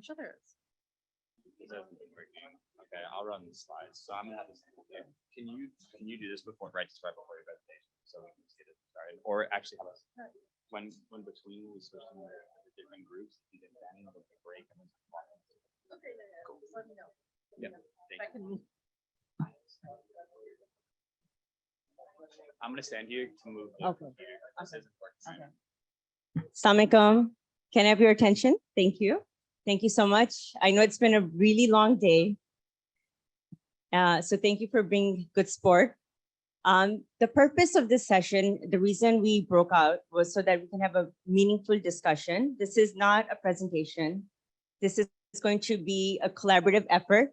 sure there is. This hasn't been working. Okay, I'll run the slides. So I'm gonna have this. Okay. Can you do this before right before your presentation so we can get it started? Or actually, how about when between we switch to the different groups, you can then we'll take a break and then. Okay, yeah. Cool. Just let me know. Yeah. I can. I'm gonna stand here to move the Okay. computer. This is important. Okay. Assalamualaikum. Can I have your attention? Thank you. Thank you so much. I know it's been a really long day. So thank you for being good sport. The purpose of this session, the reason we broke out was so that we can have a meaningful discussion. This is not a presentation. This is going to be a collaborative effort.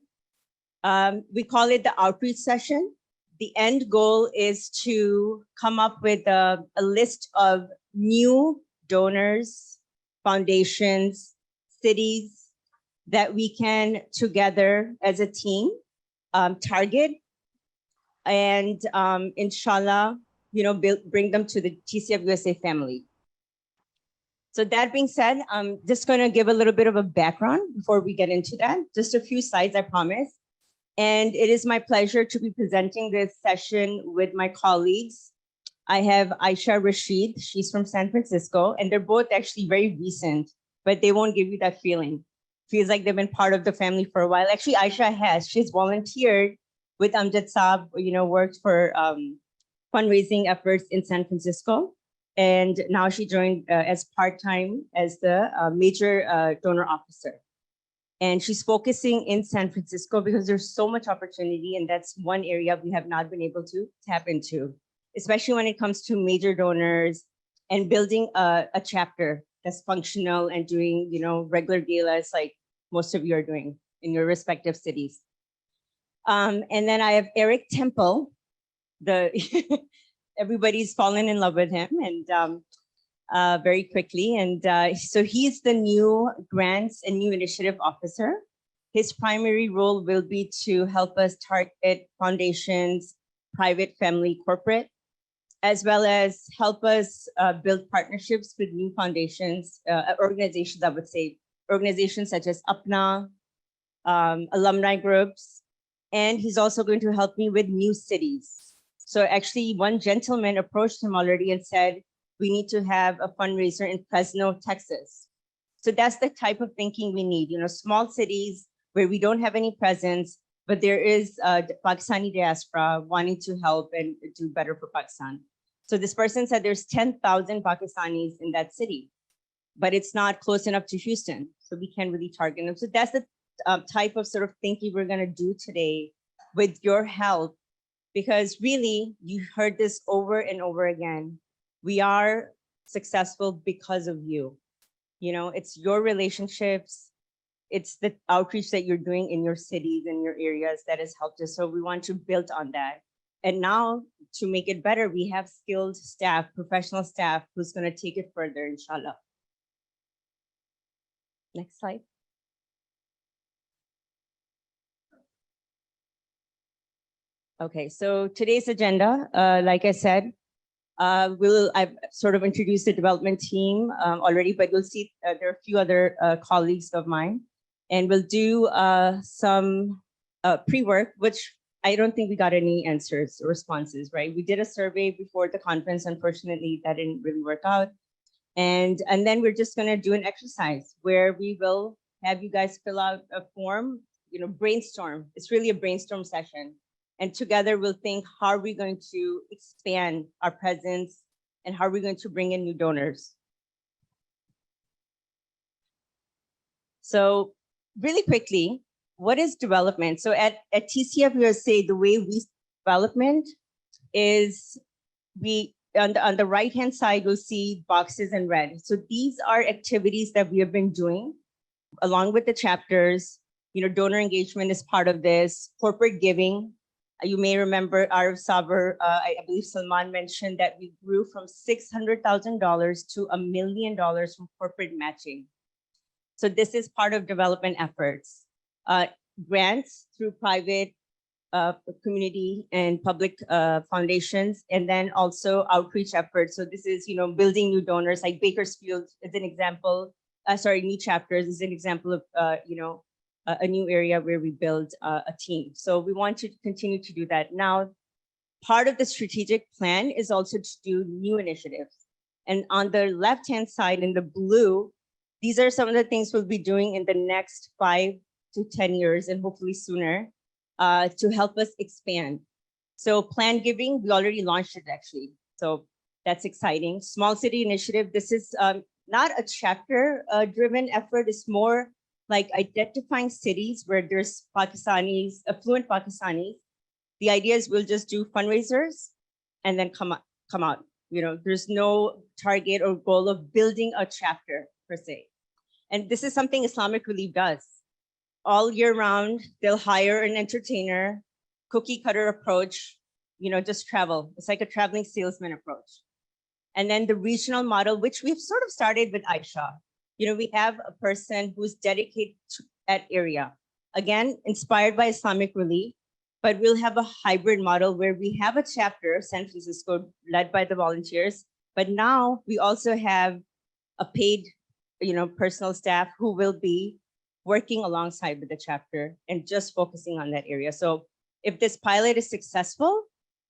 We call it the outreach session. The end goal is to come up with a list of new donors, foundations, cities that we can together as a team target and inshallah, bring them to the TCF USA family. So that being said, I'm just going to give a little bit of a background before we get into that. Just a few slides, I promise. And it is my pleasure to be presenting this session with my colleagues. I have Aisha Rashid, she's from San Francisco, and they're both actually very recent, but they won't give you that feeling. Feels like they've been part of the family for a while. Actually, Aisha has, she's volunteered with Amjad Saab, worked for fundraising efforts in San Francisco. And now she joined as part-time as the major donor officer. And she's focusing in San Francisco because there's so much opportunity, and that's one area we have not been able to tap into, especially when it comes to major donors and building a chapter that's functional and doing, regular galas like most of you are doing in your respective cities. And then I have Eric Temple, everybody's fallen in love with him and very quickly. And so he's the new grants and new initiative officer. His primary role will be to help us target foundations, private, family, corporate, as well as help us build partnerships with new foundations, organizations, I would say, organizations such as UPNA, alumni groups, and he's also going to help me with new cities. So actually one gentleman approached him already and said, we need to have a fundraiser in Fresno, Texas. So that's the type of thinking we need, small cities where we don't have any presence, but there is the Pakistani diaspora wanting to help and do better for Pakistan. So this person said there's 10,000 Pakistanis in that city, but it's not close enough to Houston. So we can't really target them. So that's the type of sort of thinking we're gonna do today with your help, because really you heard this over and over again. We are successful because of you. It's your relationships, it's the outreach that you're doing in your cities and your areas that has helped us. So we want to build on that. And now to make it better, we have skilled staff, professional staff who's going to take it further, inshallah. Next slide. Okay, so today's agenda, like I said, I've sort of introduced the development team already, but you'll see there are a few other colleagues of mine, and we'll do some pre-work, which I don't think we got any answers or responses, right? We did a survey before the conference. Unfortunately, that didn't really work out. And then we're just gonna do an exercise where we will have you guys fill out a form, brainstorm. It's really a brainstorm session. And together we'll think, how are we going to expand our presence and how are we going to bring in new donors? So really quickly, what is development? So at TCF USA, the way we development is on the right-hand side, you'll see boxes in red. So these are activities that we have been doing along with the chapters. Donor engagement is part of this, corporate giving. You may remember Arif Saber, I believe Salman mentioned that we grew from $600,000 to $1 million from corporate matching. So this is part of development efforts. Grants through private, community and public foundations, and then also outreach efforts. So this is, building new donors like Bakersfield is an example. sorry, new chapters is an example of, a new area where we build a team. So we want to continue to do that. Now, part of the strategic plan is also to do new initiatives. And on the left-hand side in the blue, these are some of the things we'll be doing in the next 5 to 10 years and hopefully sooner to help us expand. So plan giving, we already launched it actually. So that's exciting. Small city initiative, this is not a chapter driven effort, it's more like identifying cities where there's Pakistanis, affluent Pakistanis. The idea is we'll just do fundraisers and then come out. There's no target or goal of building a chapter per se. And this is something Islamic Relief does. All year round, they'll hire an entertainer, cookie cutter approach, just travel. It's like a traveling salesman approach. And then the regional model, which we've sort of started with Aisha. We have a person who's dedicated to that area. Again, inspired by Islamic Relief, but we'll have a hybrid model where we have a chapter, San Francisco, led by the volunteers. But now we also have a paid, personal staff who will be working alongside with the chapter and just focusing on that area. So if this pilot is successful,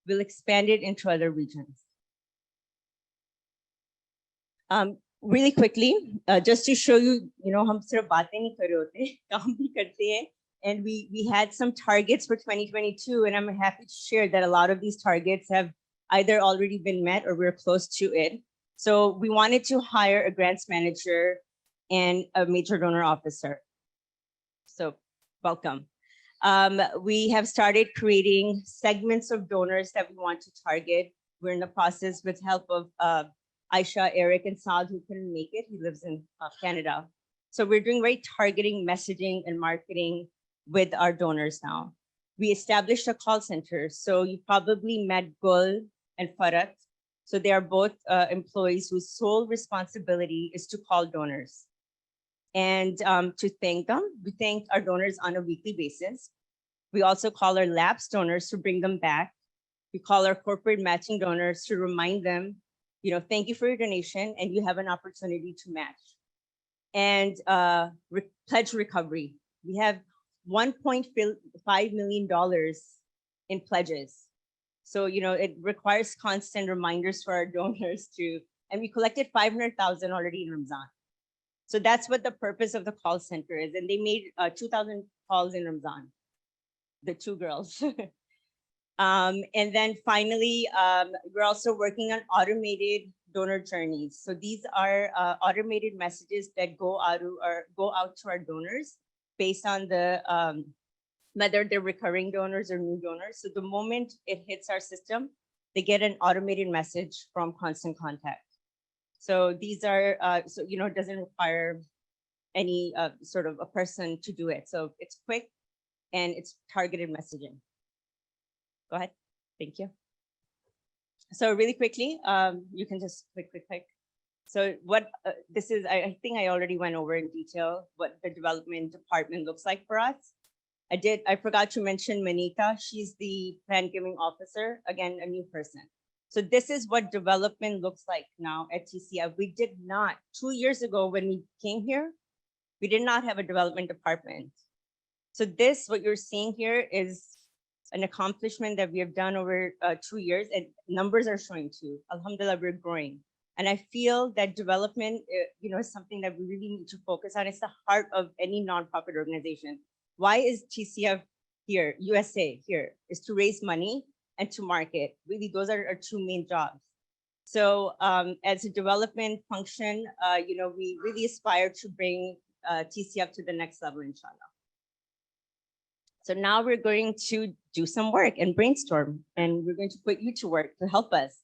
we'll expand it into other regions. Really quickly, just to show you, hum sirf baatein nahi kar rahe hote, kaam bhi karte hain. And we had some targets for 2022, and I'm happy to share that a lot of these targets have either already been met or we're close to it. So we wanted to hire a grants manager and a major donor officer. So welcome. We have started creating segments of donors that we want to target. We're in the process with help of Aisha, Eric, and Saad, who couldn't make it. He lives in Canada. So we're doing very targeting messaging and marketing with our donors now. We established a call center. So you probably met Gul and Farat. So they are both employees whose sole responsibility is to call donors. And to thank them, we thank our donors on a weekly basis. We also call our lapsed donors to bring them back. We call our corporate matching donors to remind them, thank you for your donation and you have an opportunity to match. And pledge recovery. We have $1.5 million in pledges. So, it requires constant reminders for our donors and we collected 500,000 already in Ramzan. So that's what the purpose of the call center is. And they made 2,000 calls in Ramzan, the two girls. And then finally, we're also working on automated donor journeys. So these are automated messages that go out to our donors based on the whether they're recurring donors or new donors. So the moment it hits our system, they get an automated message from Constant Contact. So these are, it doesn't require any sort of a person to do it. So it's quick and it's targeted messaging. Go ahead. Thank you. So really quickly, you can just click. So what this is, I think I already went over in detail what the development department looks like for us. I forgot to mention Manita. She's the plan giving officer, again, a new person. So this is what development looks like now at TCF. We did not, 2 years ago when we came here, we did not have a development department. So this, what you're seeing here is an accomplishment that we have done over 2 years, and numbers are showing too. Alhamdulillah, we're growing. And I feel that development, is something that we really need to focus on. It's the heart of any nonprofit organization. Why is TCF here, USA here? Is to raise money and to market. Really, those are our two main jobs. So as a development function, we really aspire to bring TCF to the next level, inshallah. So now we're going to do some work and brainstorm, and we're going to put you to work to help us.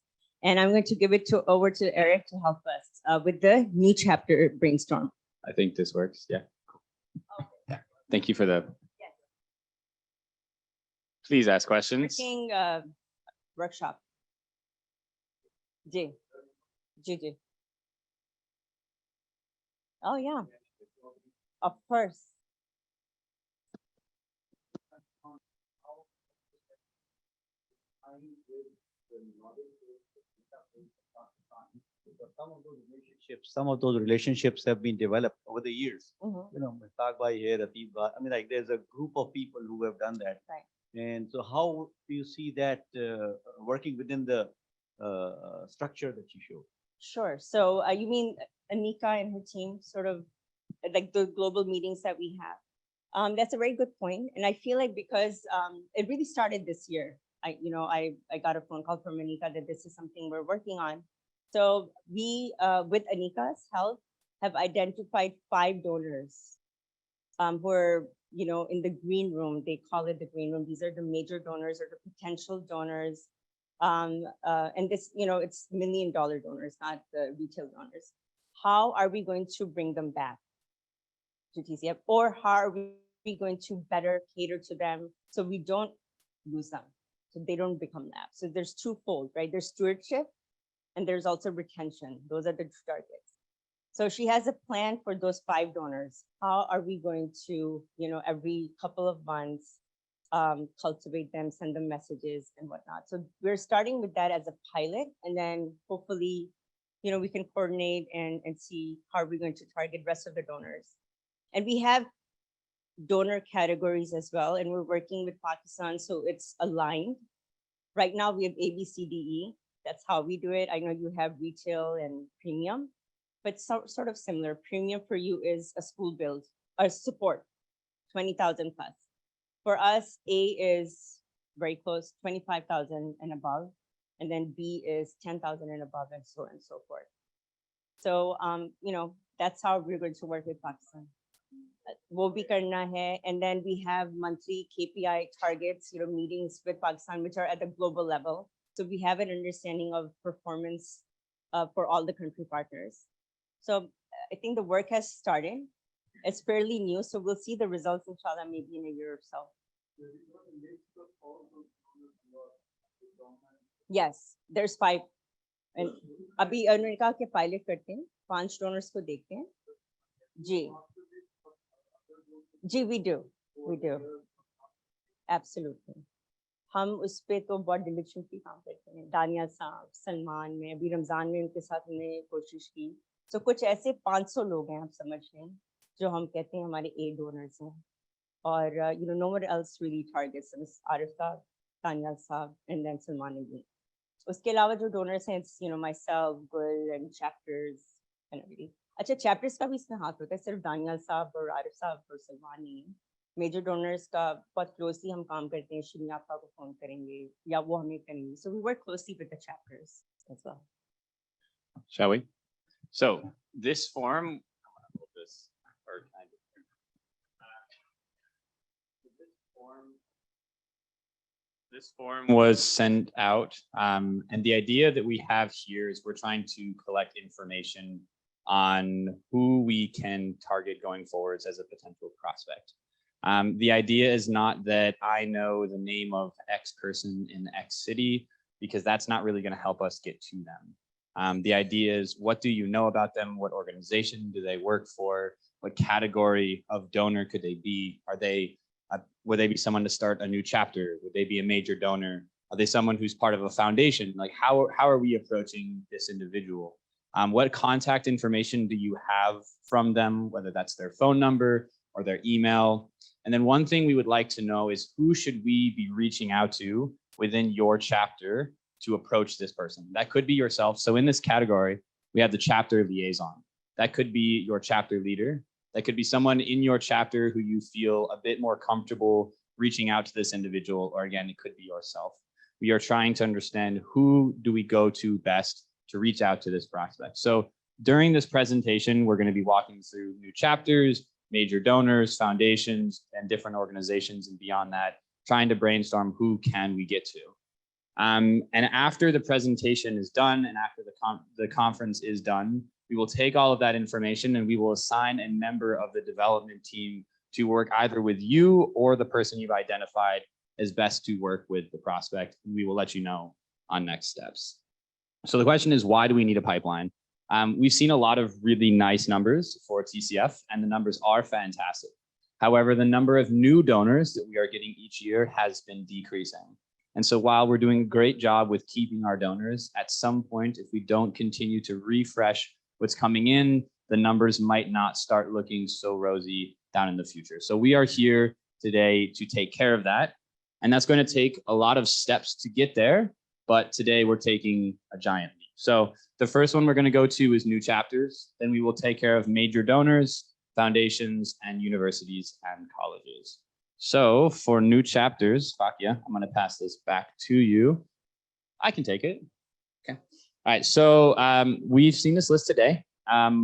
And I'm going to give it over to Eric to help us with the new chapter brainstorm. I think this works. Yeah. Okay. Yeah. Thank you for the. Yes. Please ask questions. Working workshop. Ji. Oh yeah. Of course. Some of those relationships have been developed over the years. Mhm. You know, Mustaq Bhai here, Atif Bhai, I mean, like, there's a group of people who have done that. Right. And so how do you see that working within the structure that you showed? Sure. So you mean Anika and her team, sort of like the global meetings that we have? That's a very good point. And I feel like because it really started this year, I got a phone call from Anika that this is something we're working on. So we, with Anika's help, have identified 5 donors who are, in the green room. They call it the green room. These are the major donors or the potential donors. And this, it's $1 million donors, not the retail donors. How are we going to bring them back to TCF? Or how are we going to better cater to them so we don't lose them, so they don't become lapsed? So there's twofold, right? There's stewardship and there's also retention. Those are the targets. So she has a plan for those 5 donors. How are we going to, every couple of months, cultivate them, send them messages and whatnot? So we're starting with that as a pilot, and then hopefully, we can coordinate and see how we're going to target rest of the donors. And we have donor categories as well, and we're working with Pakistan, so it's aligned. Right now we have A, B, C, D, E. That's how we do it. I know you have retail and premium, but sort of similar. Premium for you is a school build or support, 20,000 plus. For us, A is very close, 25,000 and above, and then B is 10,000 and above, and so on and so forth. So, that's how we're going to work with Pakistan. वो भी करना है, and then we have monthly KPI targets, meetings with Pakistan, which are at the global level. So we have an understanding of performance for all the country partners. So I think the work has started. It's fairly new, so we'll see the results, inshallah, maybe in a year or so. Yes, there's 5. And अभी उन्होंने कहा कि pilot करते हैं, 5 donors को देखते हैं. जी, we do. Absolutely. हम उस पे तो बहुत diligently काम करते हैं. दानिया साहब, सलमान में, अभी रमजान में उनके साथ हमने कोशिश की. So कुछ ऐसे 500 लोग हैं, आप समझ लें, जो हम कहते हैं हमारे A donors हैं. और no one else really targets them. Arif साहब, दानिया साहब, and then Salman and me. उसके अलावा जो donors हैं, it's myself, Gul, and chapters and everything. अच्छा, chapters का भी इसमें हाथ होता है, सिर्फ दानियाल साहब और आरिफ साहब और सलमान नहीं. Major donors का बहुत closely हम काम करते हैं. शिमी आपा को फोन करेंगे या वो हमें करेंगे. So we work closely with the chapters as well. Shall we? So this form, this form was sent out, and the idea that we have here is we're trying to collect information on who we can target going forwards as a potential prospect. The idea is not that I know the name of X person in X city, because that's not really going to help us get to them. The idea is, what do you know about them? What organization do they work for? What category of donor could they be? Would they be someone to start a new chapter? Would they be a major donor? Are they someone who's part of a foundation? Like, how are we approaching this individual? What contact information do you have from them, whether that's their phone number or their email? And then one thing we would like to know is, who should we be reaching out to within your chapter to approach this person? That could be yourself. So in this category, we have the chapter liaison. That could be your chapter leader. That could be someone in your chapter who you feel a bit more comfortable reaching out to this individual, or again, it could be yourself. We are trying to understand, who do we go to best to reach out to this prospect. So during this presentation, we're going to be walking through new chapters, major donors, foundations, and different organizations, and beyond that, trying to brainstorm who can we get to. And after the presentation is done, and after the conference is done, we will take all of that information and we will assign a member of the development team to work either with you or the person you've identified as best to work with the prospect. And we will let you know on next steps. So the question is, why do we need a pipeline? We've seen a lot of really nice numbers for TCF, and the numbers are fantastic. However, the number of new donors that we are getting each year has been decreasing. And so while we're doing a great job with keeping our donors, at some point, if we don't continue to refresh what's coming in, the numbers might not start looking so rosy down in the future. So we are here today to take care of that. And that's going to take a lot of steps to get there. But today we're taking a giant leap. So the first one we're going to go to is new chapters. Then we will take care of major donors, foundations, and universities and colleges. So for new chapters, Fakia, I'm going to pass this back to you. I can take it. Okay. All right. So we've seen this list today.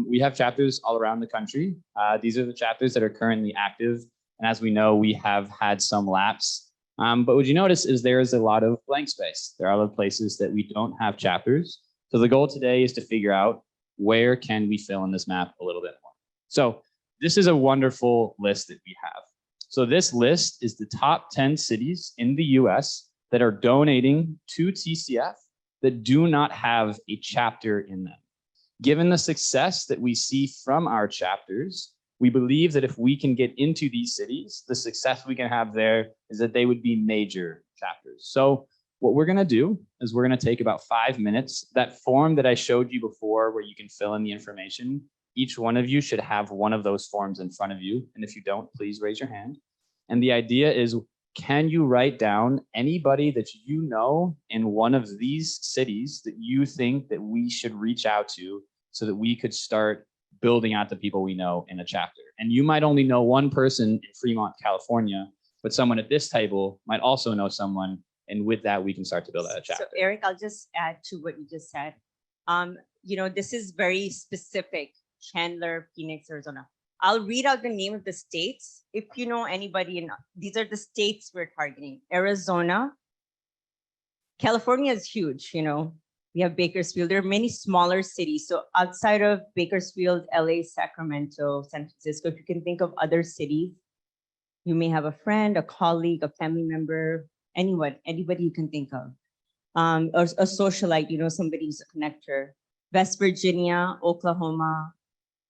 We have chapters all around the country. These are the chapters that are currently active. And as we know, we have had some lapse. But what you notice is there is a lot of blank space. There are other places that we don't have chapters. So the goal today is to figure out where can we fill in this map a little bit more. So this is a wonderful list that we have. So this list is the top 10 cities in the US that are donating to TCF that do not have a chapter in them. Given the success that we see from our chapters, we believe that if we can get into these cities, the success we can have there is that they would be major chapters. So what we're going to do is we're going to take about 5 minutes. That form that I showed you before where you can fill in the information, each one of you should have one of those forms in front of you. And if you don't, please raise your hand. And the idea is, can you write down anybody that you know in one of these cities that you think that we should reach out to so that we could start building out the people we know in a chapter? And you might only know one person in Fremont, California, but someone at this table might also know someone. And with that, we can start to build out a chapter. So Eric, I'll just add to what you just said. This is very specific, Chandler, Phoenix, Arizona. I'll read out the name of the states. If you know anybody, these are the states we're targeting. Arizona, California is huge, we have Bakersfield. There are many smaller cities. So outside of Bakersfield, LA, Sacramento, San Francisco, if you can think of other cities, you may have a friend, a colleague, a family member, anybody you can think of. Or a socialite, somebody who's a connector. West Virginia, Oklahoma,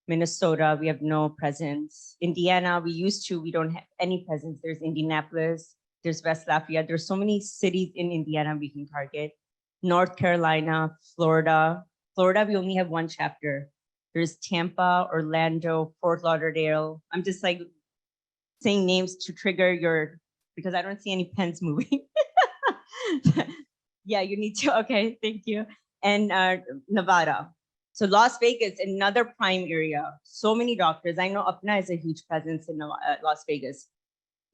Minnesota, we have no presence. Indiana, we don't have any presence. There's Indianapolis, there's West Lafayette. There's so many cities in Indiana we can target. North Carolina, Florida. Florida, we only have one chapter. There's Tampa, Orlando, Fort Lauderdale. I'm just like saying names to trigger because I don't see any pens moving. Yeah, you need to, okay, thank you. And Nevada. So Las Vegas, another prime area. So many doctors. I know Apna is a huge presence in Las Vegas.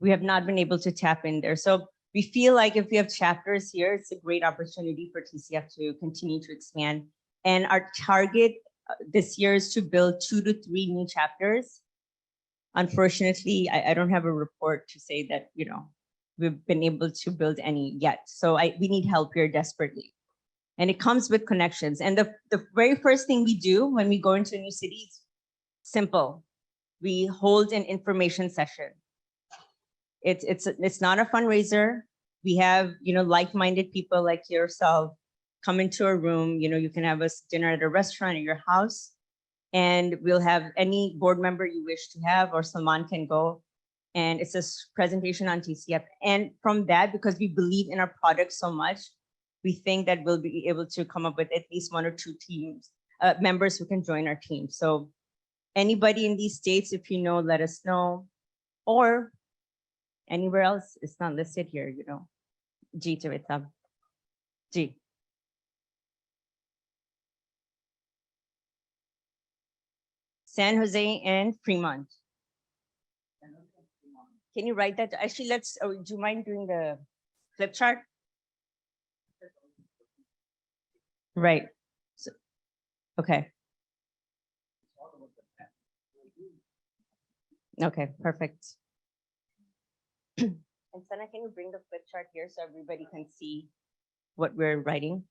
We have not been able to tap in there. So we feel like if we have chapters here, it's a great opportunity for TCF to continue to expand. And our target this year is to build 2 to 3 new chapters. Unfortunately, I don't have a report to say that, we've been able to build any yet. So we need help here desperately. And it comes with connections. And the very first thing we do when we go into a new city is simple. We hold an information session. It's not a fundraiser. We have, like-minded people like yourself come into a room. You can have a dinner at a restaurant at your house, and we'll have any board member you wish to have, or Salman can go. And it's a presentation on TCF. And from that, because we believe in our product so much, we think that we'll be able to come up with at least 1 or 2 teams, members who can join our team. So anybody in these states, if you know, let us know. Or anywhere else, it's not listed here, G to it, G. San Jose and Fremont. Can you write that? Actually, do you mind doing the flip chart? Right. So, okay. Okay, perfect. And Sana, can you bring the flip chart here so everybody can see what we're writing?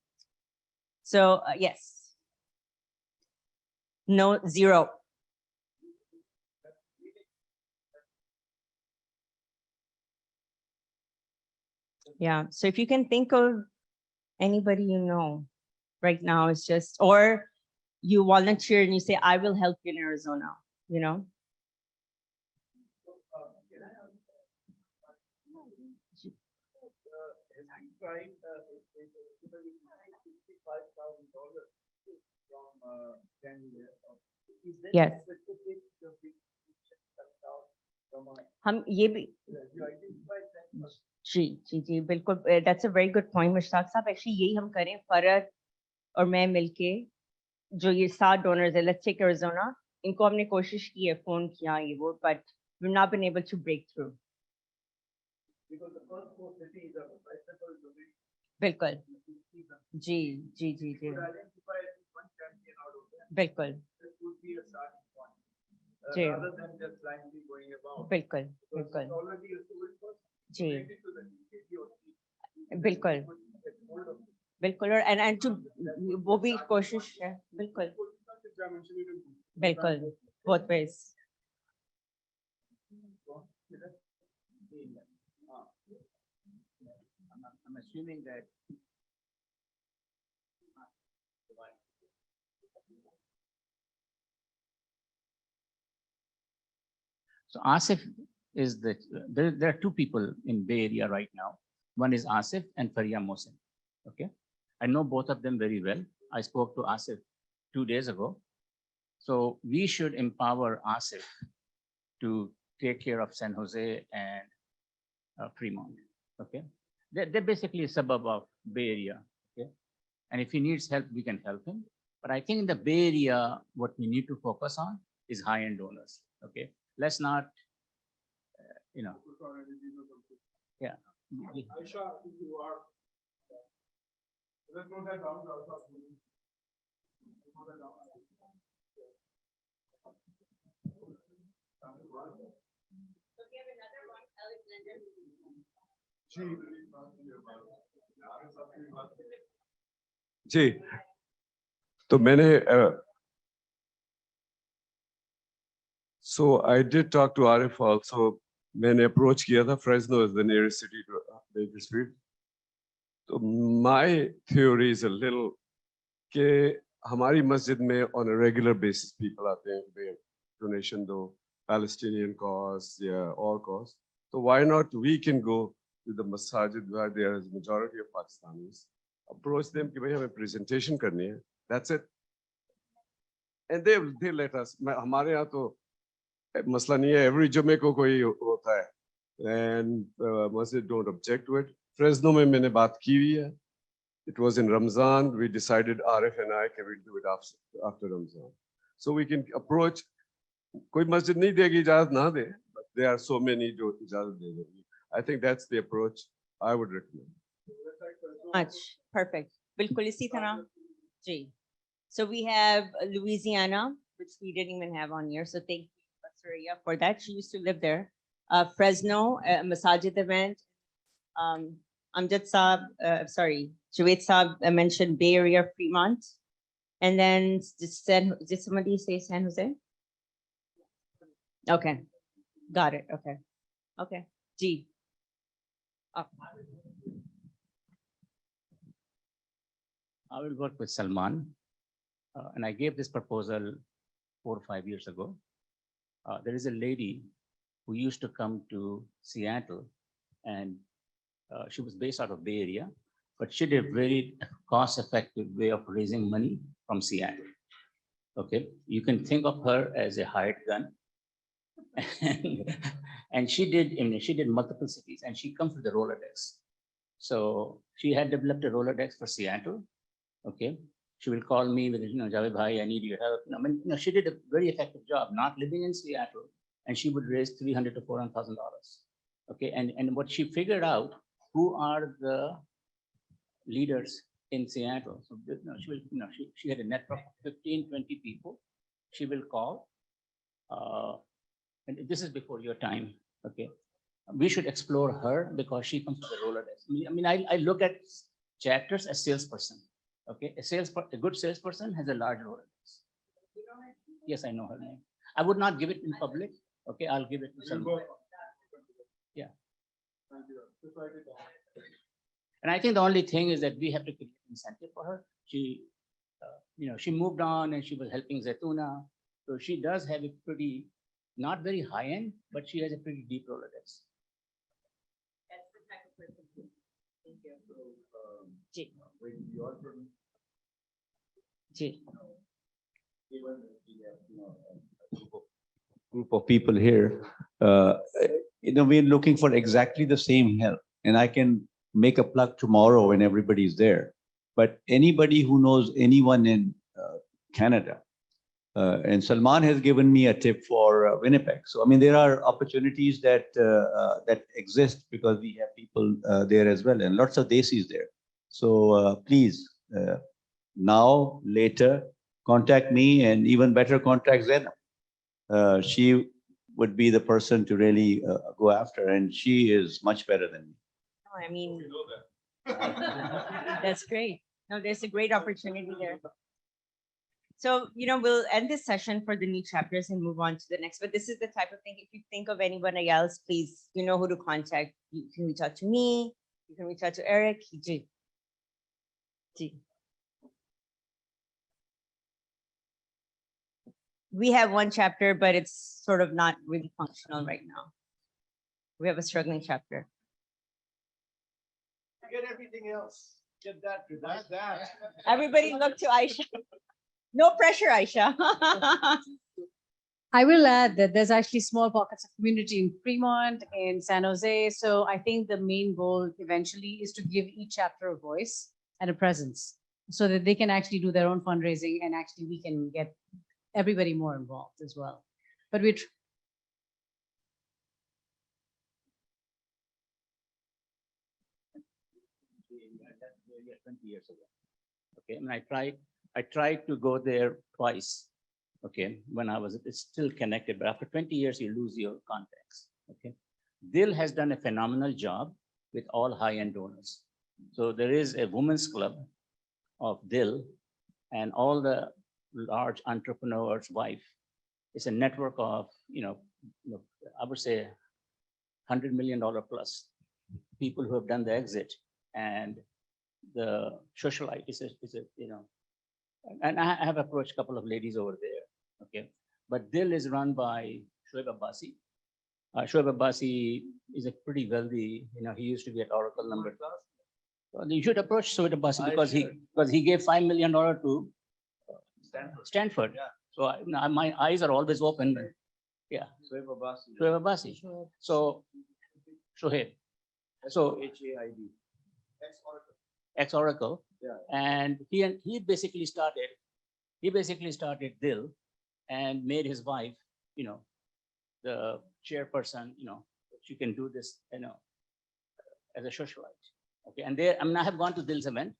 So yes. No, 0. Yeah, so if you can think of anybody you know right now, it's just, or you volunteer and you say, I will help you in Arizona, has he tried, $65,000 from January? Is there Yes. a specific from a, हम ये भी you identify that? जी बिल्कुल that's a very good point Mushtaq साहब actually यही हम करें फरद और मैं मिलके जो ये 7 डोनर्स है लेट्स टेक एरिज़ोना इनको हमने कोशिश की है फोन किया ये वो but we not been able to break through Because the first 4 cities are bicycle domain. बिल्कुल जी जी जी जी Could identify at least one champion out of them. बिल्कुल This would be a starting point. Ji Rather than just blindly going about. बिल्कुल Because बिल्कुल it's already a civil person. Ji Take it to the DKD or CKD. बिल्कुल Get hold of it. बिल्कुल और and to वो भी कोशिश है बिल्कुल बिल्कुल both ways I'm assuming that so Asif is there are two people in Bay Area right now. One is Asif and Faria Mohsin. Okay. I know both of them very well. I spoke to Asif 2 days ago. So we should empower Asif to take care of San Jose and Fremont. Okay. They're basically a suburb of Bay Area. Okay. And if he needs help, we can help him. But I think in the Bay Area, what we need to focus on is high-end donors. Okay. Let's not, yeah. Aisha, if you are. Let's note that down. जी तो मैंने so I did talk to Arif also. मैंने approach किया था. Fresno is the nearest city to Bakersfield. So my theory is a little कि हमारी मस्जिद में on a regular basis people आते हैं कि donation दो Palestinian cause या all cause. So why not we can go to the masajid where there is majority of Pakistanis, approach them कि भाई हमें presentation करनी है. That's it. And they let us. हमारे यहाँ तो मसला नहीं है. Every जुमे को कोई होता है. And masjid don't object to it. Fresno में मैंने बात की हुई है. It was in Ramzan. We decided Arif and I can we do it after Ramzan. So we can approach. कोई मस्जिद नहीं देगी इजाजत ना दे. But there are so many जो इजाजत दे देंगी. I think that's the approach I would recommend. much perfect बिल्कुल इसी तरह जी so we have Louisiana which we didn't even have on here so thank you Surya for that she used to live there Fresno Masajid event Amjad Saab sorry Javed Saab mentioned Bay Area Fremont and then did somebody say San Jose okay got it okay G I will work with Salman. And I gave this proposal 4 or 5 years ago. There is a lady who used to come to Seattle and she was based out of Bay Area, but she did a very cost-effective way of raising money from Seattle. Okay, you can think of her as a hired gun. And she did multiple cities and she comes with the Rolodex. So she had developed a Rolodex for Seattle. Okay, she will call me with, Javed bhai, I need your help. I mean, she did a very effective job, not living in Seattle, and she would raise $300,000 to $400,000. Okay, and what she figured out, who are the leaders in Seattle? So she will, she had a network of 15, 20 people. She will call, and this is before your time. Okay, we should explore her because she comes with the Rolodex. I mean, I look at chapters as salesperson. Okay, a good salesperson has a large Rolodex. Yes, I know her name. I would not give it in public. Okay, I'll give it to someone. Yeah. And I think the only thing is that we have to create incentive for her. She, she moved on and she was helping Zaituna. So she does have a pretty, not very high end, but she has a pretty deep Rolodex. Ji with your ji given we have, group of people here, uh, we're looking for exactly the same help. And I can make a plug tomorrow when everybody's there. But anybody who knows anyone in Canada, and Salman has given me a tip for Winnipeg. So, I mean, there are opportunities that that exist because we have people there as well, and lots of desis there. So please, now, later, contact me, and even better, contact Zena. She would be the person to really go after, and she is much better than me. Oh, I mean, that's great. No, there's a great opportunity there. So, we'll end this session for the new chapters and move on to the next. But this is the type of thing, if you think of anybody else, please, you know who to contact. You can reach out to me. You can reach out to Eric. Ji. We have one chapter, but it's sort of not really functional right now. We have a struggling chapter. Get everything else. Get that. Everybody look to Aisha. No pressure, Aisha. I will add that there's actually small pockets of community in Fremont, in San Jose. So I think the main goal eventually is to give each chapter a voice and a presence so that they can actually do their own fundraising, and actually we can get everybody more involved as well. But we 20 years ago. Okay, and I tried to go there twice. Okay, when it's still connected, but after 20 years, you lose your context. Okay, Dil has done a phenomenal job with all high-end donors. So there is a women's club of Dil, and all the large entrepreneurs' wife. It's a network of, I would say $100 million plus people who have done the exit, and the socialite is a and I have approached a couple of ladies over there. Okay, but Dil is run by Shoaib Abbasi. Shoaib Abbasi is a pretty wealthy, he used to be at Oracle number. Well, you should approach Shoaib Abbasi because he gave $5 million to Stanford. Yeah. So my eyes are always open. Yeah, Shoaib Abbasi. So Shoaib. So HAID. ex-Oracle. Yeah. And he basically started Dil and made his wife, the chairperson, she can do this, as a socialite. Okay, and I have gone to Dil's event.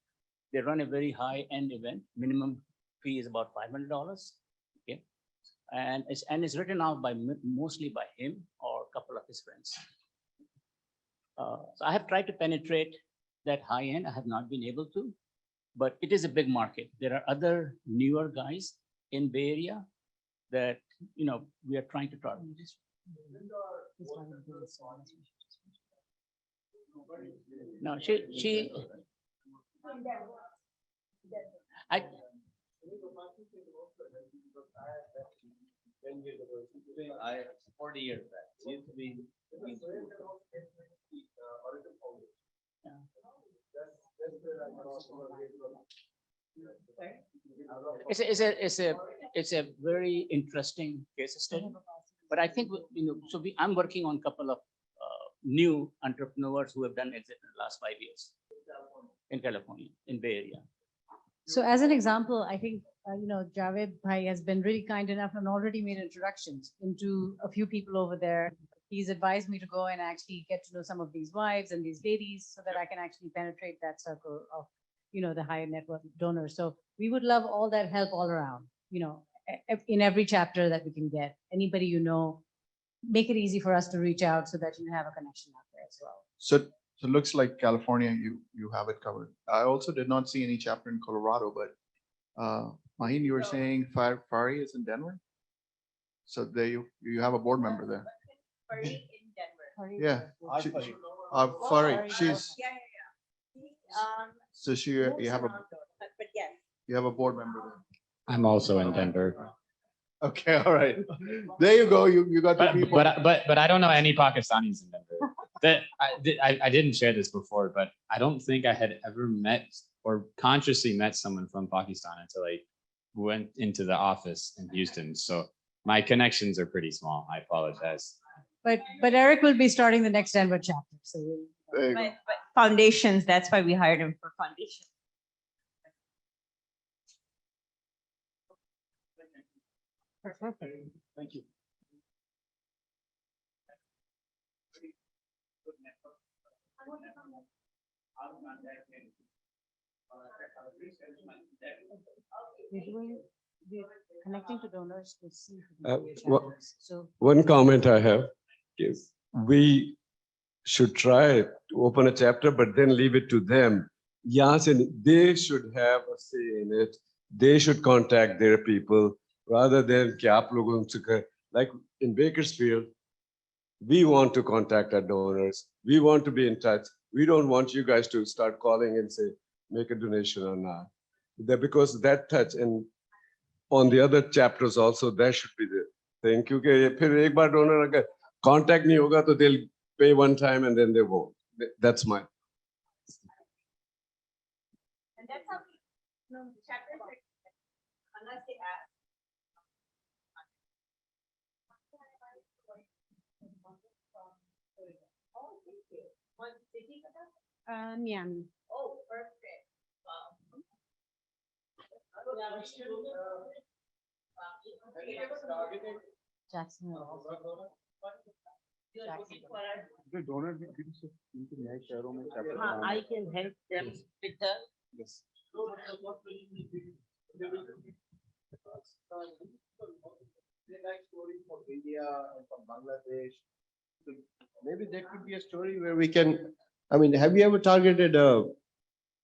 They run a very high-end event. Minimum fee is about $500. Okay, and it's written out mostly by him or a couple of his friends. So I have tried to penetrate that high end. I have not been able to, but it is a big market. There are other newer guys in Bay Area that we are trying to target. No, I 40 years back. It used to be. It's a very interesting case study. But I think I'm working on a couple of new entrepreneurs who have done exit in the last 5 years in California, in Bay Area. So as an example, I think, Javed Bhai has been really kind enough and already made introductions into a few people over there. He's advised me to go and actually get to know some of these wives and these ladies so that I can actually penetrate that circle of, the higher net worth donors. So we would love all that help all around, in every chapter that we can get. Anybody, make it easy for us to reach out so that you have a connection out there as well. So it looks like California, you have it covered. I also did not see any chapter in Colorado, but Maheen, you were saying Fari is in Denver? So there you have a board member there. Fari in Denver. Yeah. Fari, she's, so you have but yes. you have a board member there. I'm also in Denver, Okay, all right. There you go. You got the people. but I don't know any Pakistanis in Denver. I didn't share this before, but I don't think I had ever met or consciously met someone from Pakistan until I went into the office in Houston. So my connections are pretty small. I apologize. But Eric will be starting the next Denver chapter, so we'll. There you go. But foundations, that's why we hired him for foundations. Thank you. We're connecting to donors to see. So. One comment I have is we should try to open a chapter, but then leave it to them. Yes, and they should have a say in it. They should contact their people rather than कि आप लोगों से कर- like in Bakersfield, we want to contact our donors. We want to be in touch. We don't want you guys to start calling and say, make a donation or not. Because that touch and on the other chapters also, that should be the thing. क्योंकि फिर एक बार donor अगर contact नहीं होगा तो they'll pay one time and then they won't. That's my. And that's how we, the chapters are, unless they ask. Oh, thank you. What city was that? Miami. Oh, perfect. Wow. Jackson. I can help them with the. Yes. Story from India and from Bangladesh. So maybe that could be a story where we can, I mean, have you ever targeted a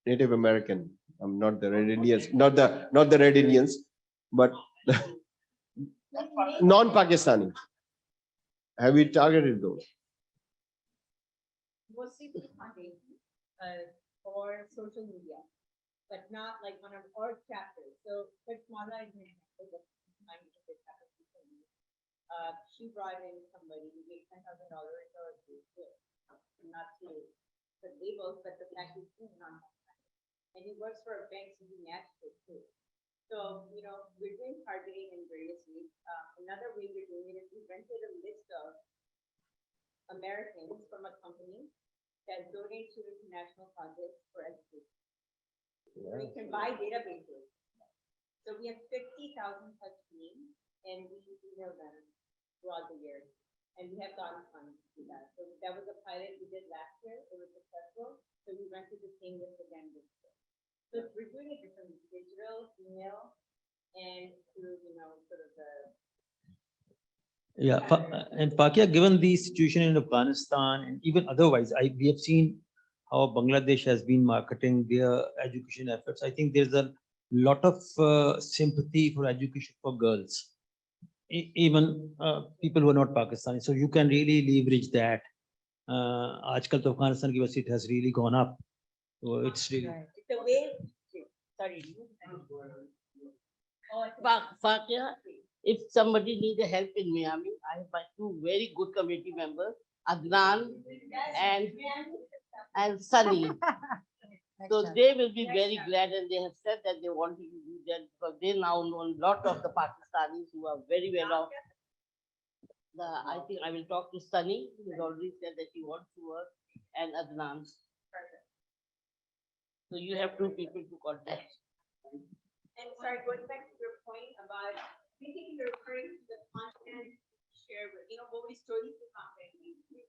Native American? Not the Red Indians, not the Red Indians, but non-Pakistani. Have you targeted those? Mostly for funding, for social media, but not like one of our chapters. So, but Mala is she brought in somebody, we gave $10,000 not to the labels, but the fact is he's not. And he works for a bank, so he matched it too. So, we're doing targeting in various ways. Another way we're doing it is we rented a list of Americans from a company that donate to international projects for education. So you can buy databases. So we have 50,000 such names and we email them throughout the year. And we have gotten funds to do that. So that was a pilot we did last year. It was successful. So we rented the same list again this year. So we're doing it different digital, email, and through, sort of the. Yeah, and Pakia, given the situation in Afghanistan and even otherwise, we have seen how Bangladesh has been marketing their education efforts. I think there's a lot of sympathy for education for girls, even people who are not Pakistani. So you can really leverage that. आजकल तो अफगानिस्तान की वजह से it has really gone up. So it's really. Right. The way, sorry. Fakia, if somebody needs help in Miami, I have my two very good committee members, Adnan and Sunny. So Excellent. they will be very glad, and they have said that they want to do that because they now know a lot of the Pakistanis who are very well off. I think I will talk to Sunny, who has already said that he wants to work, and Adnan. So you have two people to contact. And sorry, going back to your point about, thinking you're referring to the content share with, what we store these content,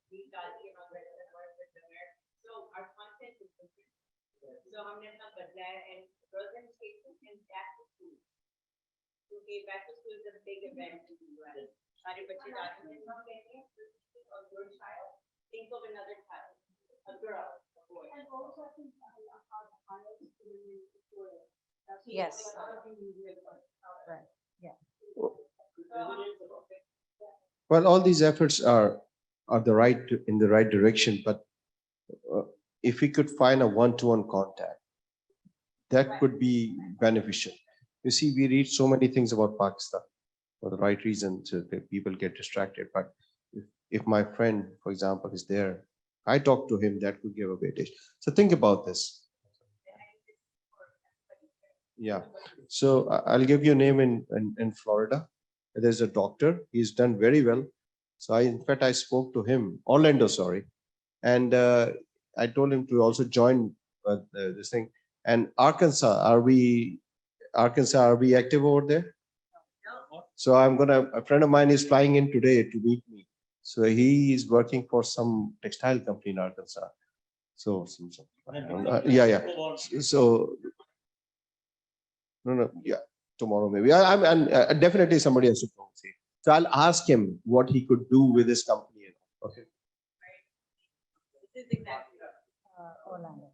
we got, the work with America. So our content is different. So हमने अपना बदला है and girls education and back to school. Okay, back to school is a big event in the US. सारे बच्चे जाते हैं, हम कहते हैं, of your child, think of another child, a girl, a boy. And also think Yes. Right. Yeah. Well, all these efforts are in the right direction, but if we could find a one-to-one contact, that could be beneficial. You see, we read so many things about Pakistan for the right reason, so that people get distracted. But if my friend, for example, is there, I talked to him, that could give a weightage. So think about this. Yeah, so I'll give you a name in Florida. There's a doctor, he's done very well. So in fact, I spoke to him, Orlando, sorry. And I told him to also join this thing. And Arkansas, are we active over there? So a friend of mine is flying in today to meet me. So he is working for some textile company in Arkansas. So, yeah. So, no, yeah, tomorrow maybe. I'm definitely somebody has to come see. So I'll ask him what he could do with his company. Okay. This is exactly. Orlando.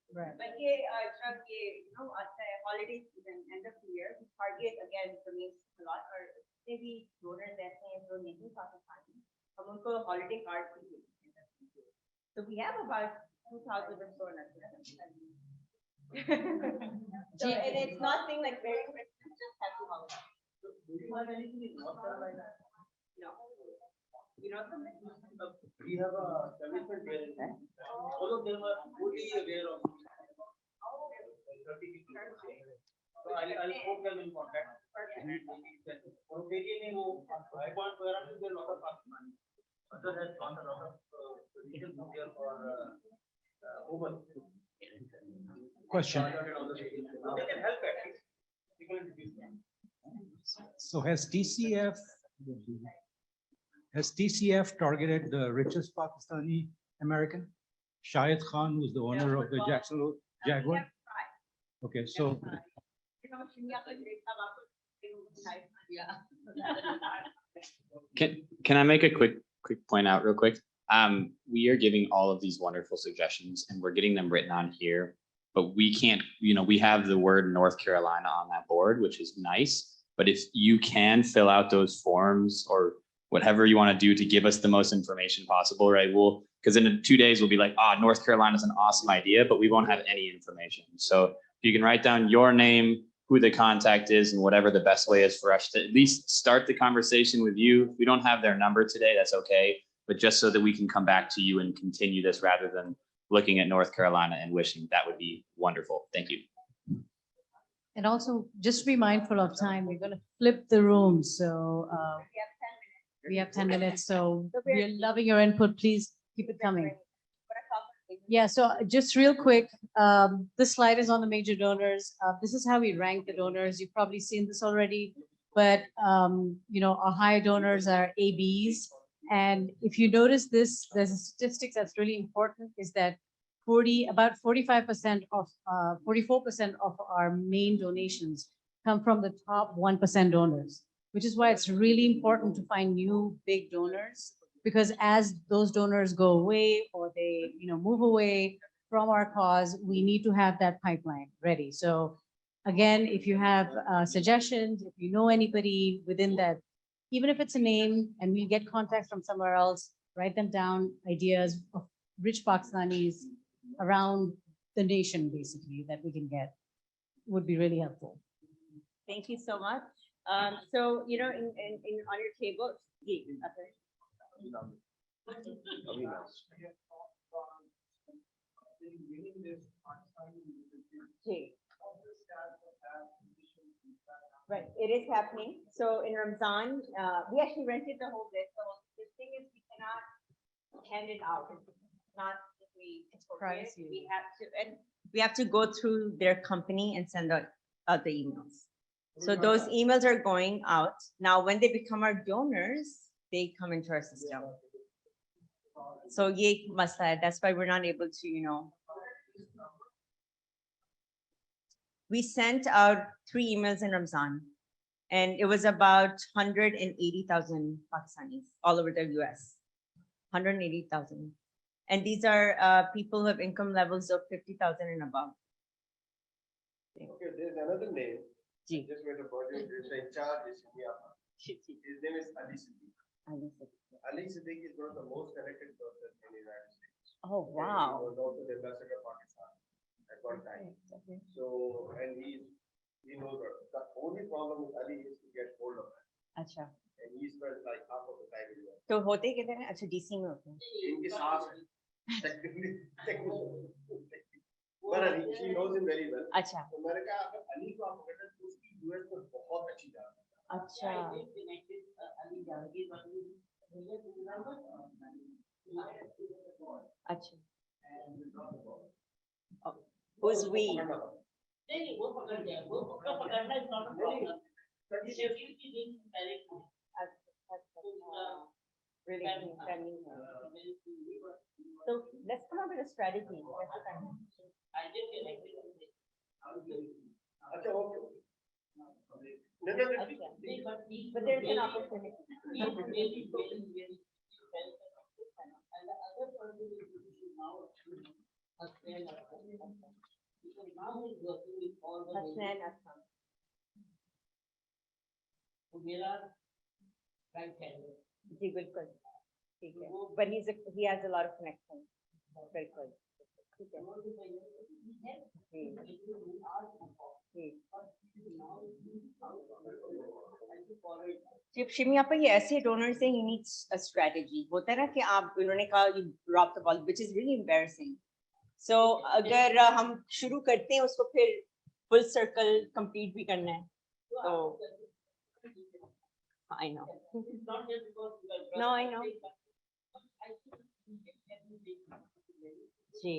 Right. Right. But ये Shrav, ये आता है holiday season, end of the year, target again remains a lot और maybe donors ऐसे हैं जो नहीं पाकिस्तानी, हम उनको holiday card भी देते हैं. So we have about 2,000 donors. So and it's nothing like very Christmas, just happy holidays. Do you have anything in North Carolina? No. You know something? We have a development where all of them are fully aware of. So I'll put them in contact. For Canadian, I want to add a lot of money. Other than not a lot of regional here for over. Question. They can help at least. So has TCF targeted the richest Pakistani American? Shahid Khan, who's the owner of the Jacksonville Jaguar? Okay, so Can I make a quick point out real quick? We are giving all of these wonderful suggestions and we're getting them written on here, but we can't, we have the word North Carolina on that board, which is nice. But if you can fill out those forms or whatever you want to do to give us the most information possible, right? Because in 2 days we'll be like, North Carolina is an awesome idea, but we won't have any information. So if you can write down your name, who the contact is, and whatever the best way is for us to at least start the conversation with you. If we don't have their number today, that's okay. But just so that we can come back to you and continue this rather than looking at North Carolina and wishing, that would be wonderful. Thank you. And also just be mindful of time. We're going to flip the room. So we have 10 minutes. So we're loving your input. Please keep it coming. Yeah, so just real quick, this slide is on the major donors. This is how we rank the donors. You've probably seen this already, but our higher donors are ABs. And if you notice this, there's a statistics that's really important is that about 45% of 44% of our main donations come from the top 1% donors, which is why it's really important to find new big donors. Because as those donors go away or they move away from our cause, we need to have that pipeline ready. So again, if you have suggestions, if you know anybody within that, even if it's a name and we get contacts from somewhere else, write them down, ideas of rich Pakistanis around the nation, basically, that we can get would be really helpful. Thank you so much. So, on your table, right, it is happening. So in Ramzan, we actually rented the whole list. So the thing is, we cannot hand it out. It's not Privacy. We have to go through their company and send out the emails. So those emails are going out. Now, when they become our donors, they come into our system. So ye ek masla hai. That's why we're not able to, we sent out 3 emails in Ramzan, and it was about 180,000 Pakistanis all over the US. 180,000. And these are people who have income levels of 50,000 and above. Okay, there's another name. Ji. Just wait about it. There's a charge. His name is Ali Siddiq. Ali Siddiq is one of the most connected persons in the United States. Oh, He wow. was also the ambassador of Pakistan at one time. So, and he knows her. The only problem with Ali is to get hold of her. Acha. And he spends like half of the time in there. तो होते किधर हैं? अच्छा DC में होते हैं. इनके साथ है. Technically. But she knows him very well. अच्छा. तो मैंने कहा अगर अली को आप पकड़े तो उसकी यूएस में बहुत अच्छी जान है. अच्छा. अच्छा. Oh, who's we? नहीं वो पकड़ गया वो पकड़ना is not a problem. Really understanding her. So let's come up with a strategy. That's the kind of- अच्छा okay. But there's an opportunity. Hasnain Aslam. जी बिल्कुल ठीक है. But he has a lot of connections. बिल्कुल. ठीक है. शिमिया पर ये ऐसे donors हैं, he needs a strategy. होता है ना कि आप उन्होंने कहा you drop the ball, which is really embarrassing. So अगर हम शुरू करते हैं उसको फिर full circle complete भी करना है. So I know. No, I know. जी.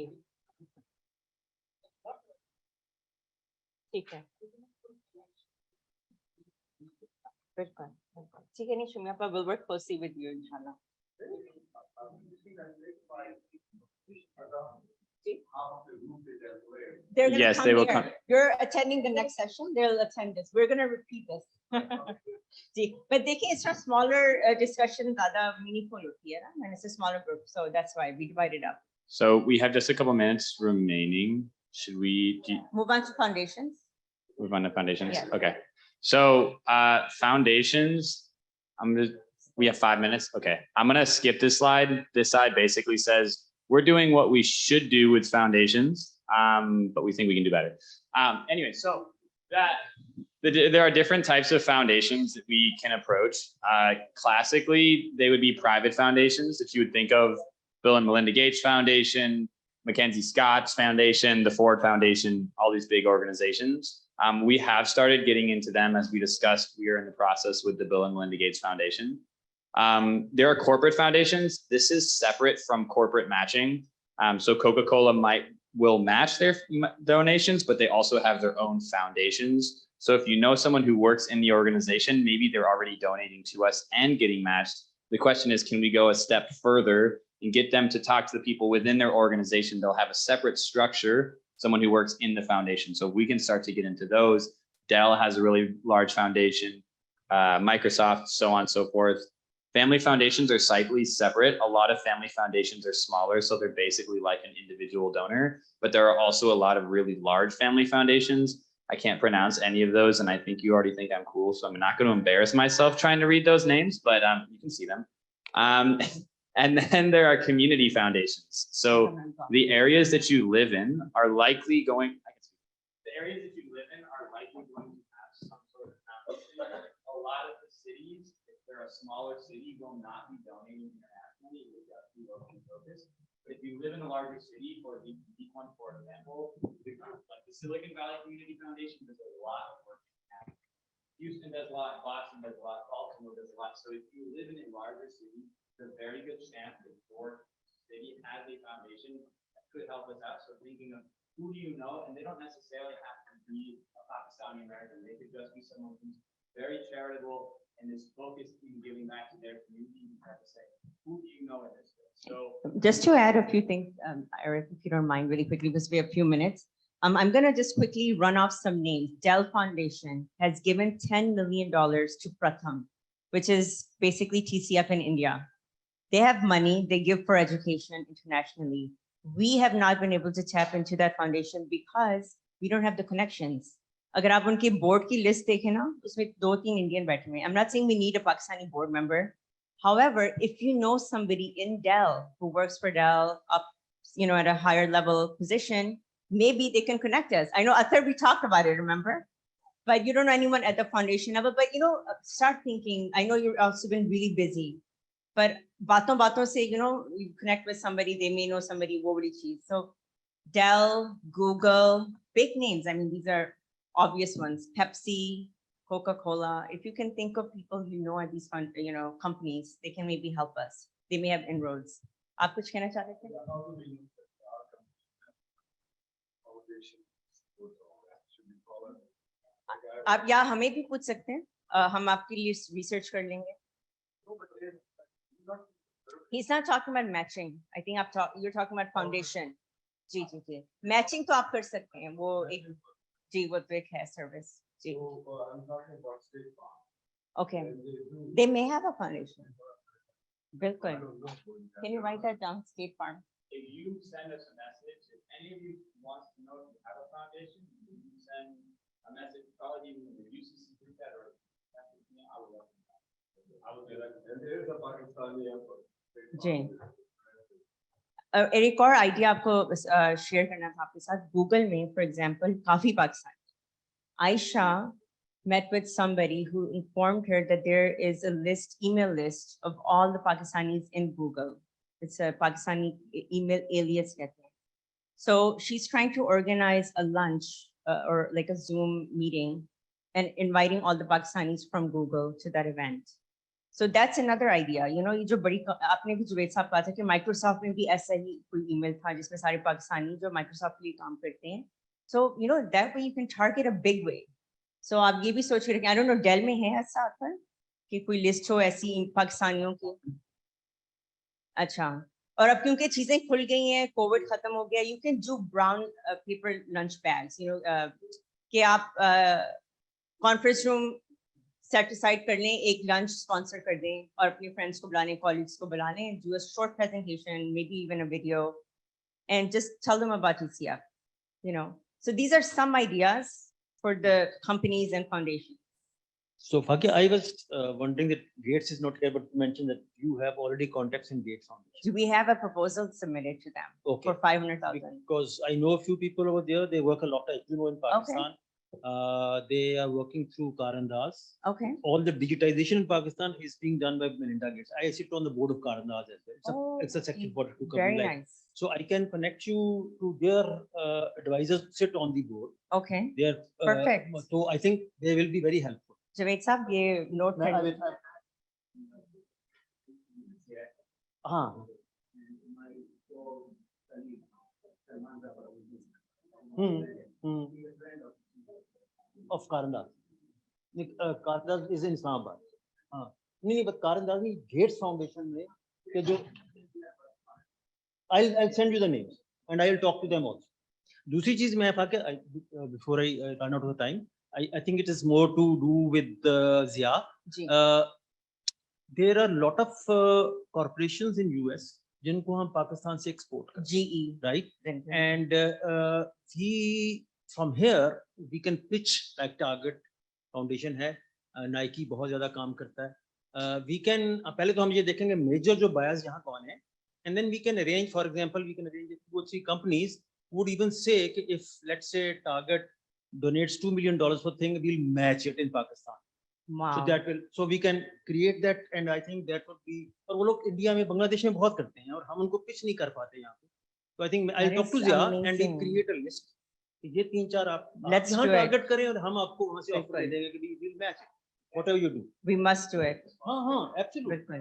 ठीक है. बिल्कुल. ठीक है नहीं शिमिया पर will work closely with you inshallah. They're gonna Yes, come they will here. come. You're attending the next session. They'll attend this. We're gonna repeat this. See, but देखिए it's a smaller discussion, ज़्यादा meaningful होती है ना, and it's a smaller group, so that's why we divide it up. So we have just a couple minutes remaining. Should we Move on to foundations. move on to foundations? Yes. Okay. So foundations, we have 5 minutes. Okay. I'm gonna skip this slide. This side basically says we're doing what we should do with foundations, but we think we can do better. Anyway, so there are different types of foundations that we can approach. Classically, they would be private foundations. If you would think of Bill and Melinda Gates Foundation, Mackenzie Scott's Foundation, the Ford Foundation, all these big organizations. We have started getting into them as we discussed. We are in the process with the Bill and Melinda Gates Foundation. There are corporate foundations. This is separate from corporate matching. So Coca-Cola will match their donations, but they also have their own foundations. So if you know someone who works in the organization, maybe they're already donating to us and getting matched. The question is, can we go a step further and get them to talk to the people within their organization? They'll have a separate structure, someone who works in the foundation. So we can start to get into those. Dell has a really large foundation, Microsoft, so on and so forth. Family foundations are slightly separate. A lot of family foundations are smaller, so they're basically like an individual donor, but there are also a lot of really large family foundations. I can't pronounce any of those, and I think you already think I'm cool, so I'm not going to embarrass myself trying to read those names, but you can see them. And then there are community foundations. So the areas that you live in are likely going, the areas that you live in are likely going to have some sort of foundation. A lot of the cities, if they're a smaller city, will not be donating internationally. You'll just be locally focused. But if you live in a larger city, for one, for example, like the Silicon Valley Community Foundation does a lot of work. Houston does a lot, Boston does a lot, Baltimore does a lot. So if you live in a larger city, there's a very good chance that your city has a foundation that could help us out. So thinking of who do you know, and they don't necessarily have to be a Pakistani American. They could just be someone who's very charitable and is focused in giving back to their community. You have to say, who do you know in this space? Just to add a few things, Eric, if you don't mind, really quickly, because we have a few minutes. I'm gonna just quickly run off some names. Dell Foundation has given $10 million to Pratham, which is basically TCF in India. They have money, they give for education internationally. We have not been able to tap into that foundation because we don't have the connections. अगर आप उनके board की list देखें ना, उसमें 2-3 Indian बैठे हुए हैं. I'm not saying we need a Pakistani board member. However, if you know somebody in Dell who works for Dell up, at a higher level position, maybe they can connect us. I know Athar, we talked about it, remember? But you don't know anyone at the foundation level, but start thinking. I know you've also been really busy, but baton say, you connect with somebody, they may know somebody, wo badi cheez. So Dell, Google, big names. I mean, these are obvious ones. Pepsi, Coca-Cola. If you can think of people at these companies, they can maybe help us. They may have inroads. आप कुछ कहना चाह रहे थे? आप या हमें भी पूछ सकते हैं. हम आपके लिए research कर लेंगे. He's not talking about matching. I think you're talking about foundation. Ji ji ji. Matching तो आप कर सकते हैं. वो एक जी वो तो एक है service. Ji. Okay. They may have a foundation. बिल्कुल. Can you write that down? State Farm. If you send us a message, if any of you wants to know if you have a foundation, you can send a message, probably even the UCC group that or I would love to. I would do that. And there is a Pakistani effort. जी. एक और idea आपको share करना था आपके साथ. Google में for example काफी Pakistan. Aisha met with somebody who informed her that there is a email list of all the Pakistanis in Google. It's a Pakistani email alias. So she's trying to organize a lunch or like a Zoom meeting and inviting all the Pakistanis from Google to that event. So that's another idea. ये जो बड़ी आपने भी जुवेद साहब कहा था कि Microsoft में भी ऐसा ही कोई email था जिसमें सारे पाकिस्तानी जो Microsoft के लिए काम करते हैं. So that way you can target a big way. So आप ये भी सोच के रखें. I don't know, Dell में है ऐसा पर कि कोई लिस्ट हो ऐसी पाकिस्तानियों की. अच्छा. और अब क्योंकि चीजें खुल गई हैं, कोविड खत्म हो गया, you can do brown paper lunch bags. कि आप conference room set aside कर लें, एक lunch sponsor कर दें और अपने friends को बुला लें, colleagues को बुला लें, do a short presentation, maybe even a video, and just tell them about TCF. So these are some ideas for the companies and foundations. So Fakia, I was wondering that Gates is not here, but mention that you have already contacts in Gates Foundation. Do we have a proposal submitted to them for 500,000? Because I know a few people over there, they work a lot, as you know, in Pakistan. They are working through Karandaz. Okay. All the digitization in Pakistan is being done by Melinda Gates. I sit on the board of Karandaz as well. It's a sector board to Very nice. So I can connect you to their advisors who sit on the board. Okay. They are Perfect. So I think they will be very helpful. Javed साहब ये note कर लीजिए. हाँ. Of Karandaz. Karandaz is in Islamabad. हाँ. नहीं but Karandaz में Gates Foundation में के जो I'll send you the names and I will talk to them also. दूसरी चीज मैं before I run out of time, I think it is more to do with Zia. There are a lot of corporations in US जिनको हम पाकिस्तान से export करते हैं. GE, right? And we from here we can pitch like Target Foundation है, Nike बहुत ज़्यादा काम करता है. We can पहले तो हम ये देखेंगे major जो buyers यहाँ कौन है, and then we can arrange, for example, we can arrange 2 or 3 companies would even say if let's say Target donates $2 million for thing, we'll match it in Pakistan. Wow. So we can create that, and I think that would be. और वो लोग India में बांग्लादेश में बहुत करते हैं और हम उनको pitch नहीं कर पाते यहाँ पे. So I think I'll talk to Zia and we create a list. ये 3-4 आप यहाँ target करें और हम आपको वहाँ से offer दे देंगे कि we'll match it. Whatever you do. We must do it. हाँ, absolutely.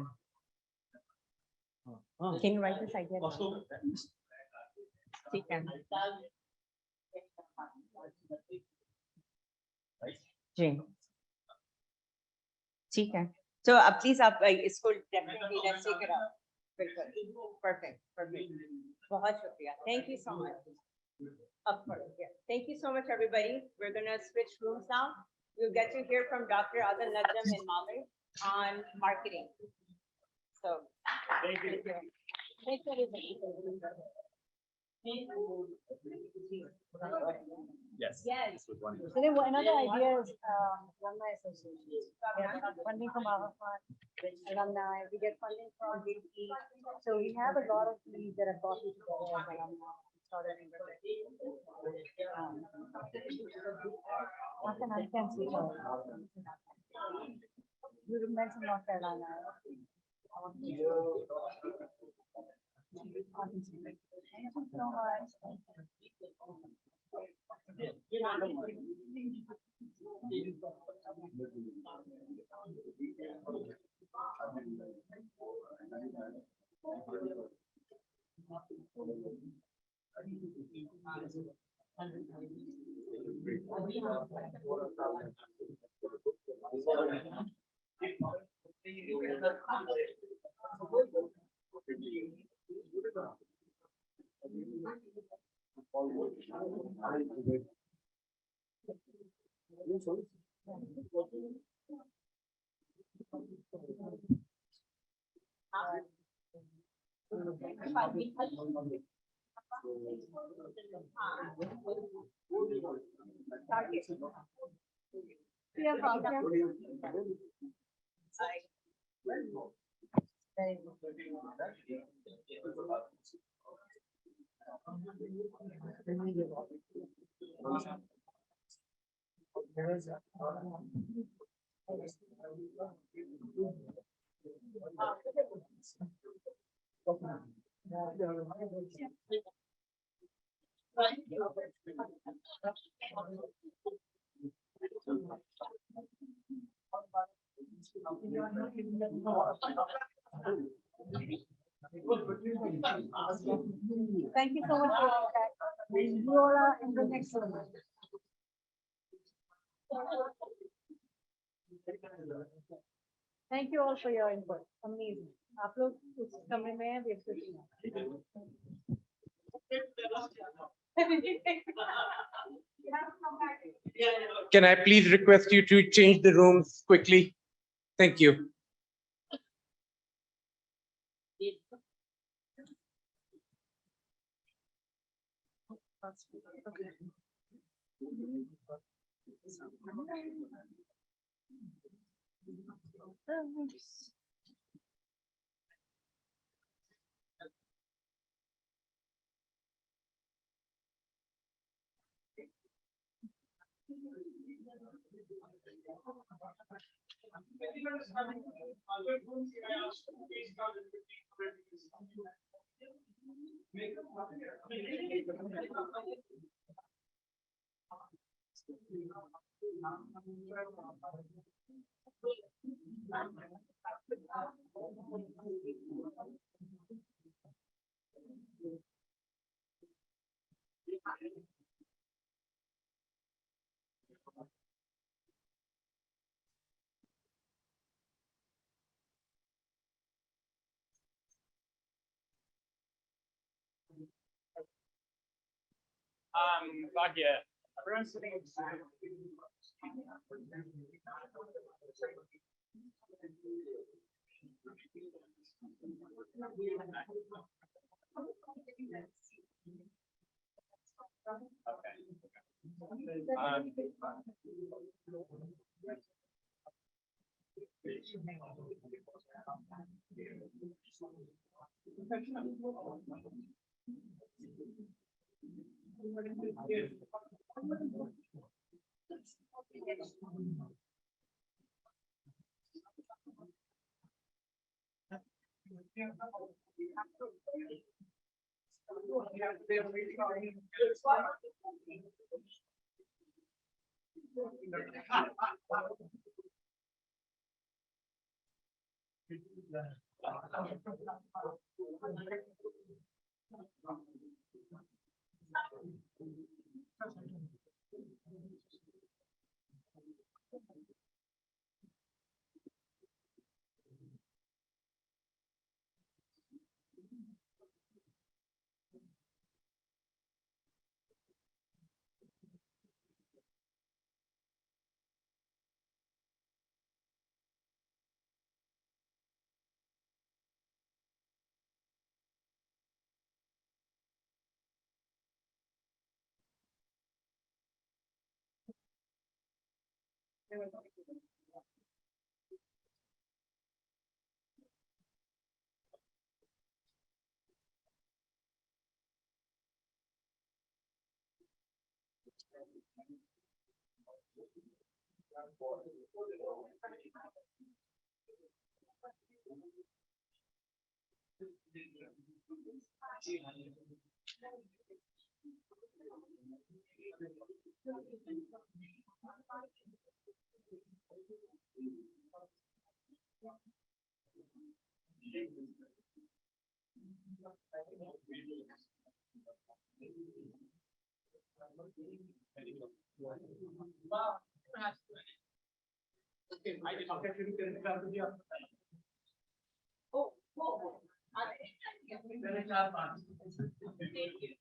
Can you write this idea down? ठीक है. जी. ठीक है. So please आप इसको definitely let's take it up. Perfect, perfect. बहुत शुक्रिया. Thank you so much. Of course, yeah. Thank you so much, everybody. We're gonna switch rooms now. We'll get to hear from Dr. Adil Najam and Malik on marketing. So. Thank you. Thank you, everybody. Yes. Yes. This was one. So then another idea is alumni associations. We have funding from our fund, alumni, we get funding from VP. So we have a lot of these that have gotten together as alumni. Started in I can see. You mentioned North Carolina. Thank you so much. Yeah, Thank you so much for that. You all are in the next one. Thank you all for your input. Amazing. आप लोग उस कमरे में हैं, देख सकते हैं. Can I please request you to change the rooms quickly? Thank you. Bhagia, everyone's sitting in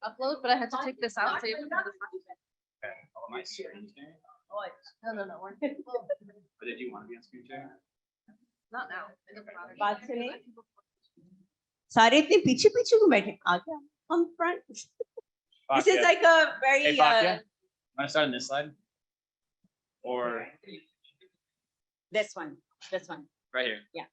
Upload, but I had to take this out. So you have to Okay. Oh, am I screen sharing? no. But did you want to be on screen sharing? Not now. It doesn't matter. बात सुने सारे इतने पीछे पीछे क्यों बैठे आ गया हम front. This is Fakia. like a very Hey, Fakia, want to start on this slide? Or this one right here? Yeah.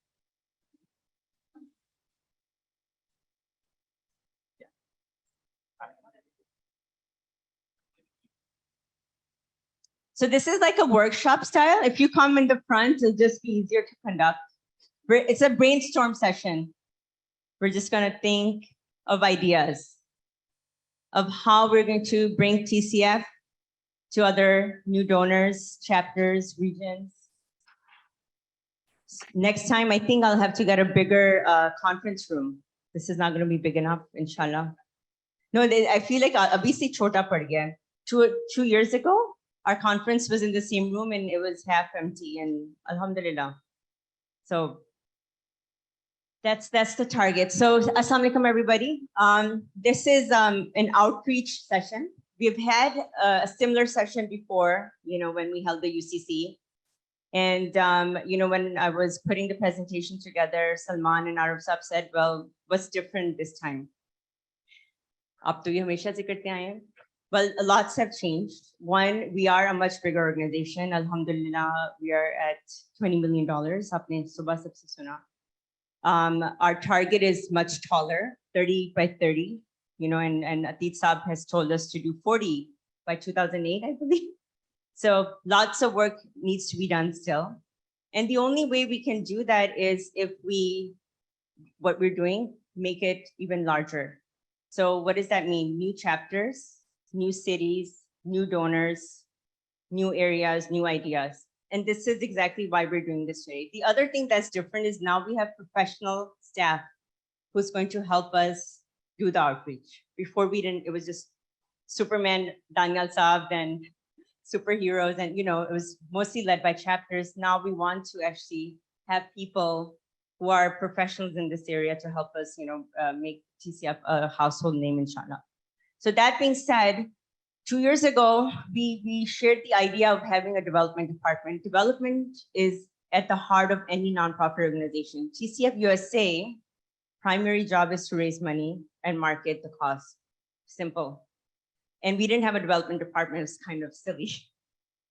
So this is like a workshop style. If you come in the front, it'll just be easier to conduct. It's a brainstorm session. We're just gonna think of ideas of how we're going to bring TCF to other new donors, chapters, regions. Next time, I think I'll have to get a bigger conference room. This is not gonna be big enough, inshallah. No, I feel like abhi se chota pad gaya. 2 years ago, our conference was in the same room and it was half empty, and alhamdulillah. So that's the target. So assalamu alaikum, everybody. This is an outreach session. We've had a similar session before, when we held the UCC. And, when I was putting the presentation together, Salman and Arab Saab said, well, what's different this time? Ab to ye hamesha se karte aaye hain. Well, lots have changed. One, we are a much bigger organization. Alhamdulillah, we are at $20 million. Aapne subah sabse suna. Our target is much taller, 30 by 30, and Atit Saab has told us to do 40 by 2008, I believe. So lots of work needs to be done still. And the only way we can do that is if what we're doing, make it even larger. So what does that mean? New chapters, new cities, new donors, new areas, new ideas. And this is exactly why we're doing this today. The other thing that's different is now we have professional staff who's going to help us do the outreach. Before we didn't, it was just Superman, Daniel Saab, and superheroes, and it was mostly led by chapters. Now we want to actually have people who are professionals in this area to help us, make TCF a household name, inshallah. So that being said, 2 years ago, we shared the idea of having a development department. Development is at the heart of any nonprofit organization. TCF USA, primary job is to raise money and market the cause. Simple. And we didn't have a development department. It's kind of silly.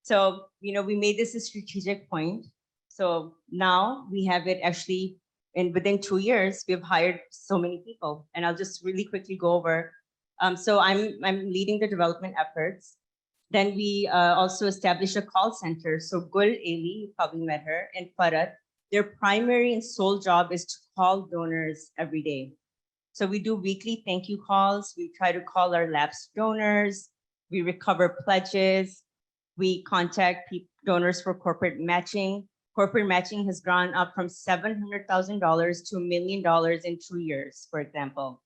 So, we made this a strategic point. So now we have it actually, and within 2 years, we've hired so many people. And I'll just really quickly go over. So I'm leading the development efforts. Then we also established a call center. So Gul Aili, you probably met her, and Farad, their primary and sole job is to call donors every day. So we do weekly thank you calls. We try to call our lapsed donors. We recover pledges. We contact donors for corporate matching. Corporate matching has gone up from $700,000 to $1 million in 2 years, for example.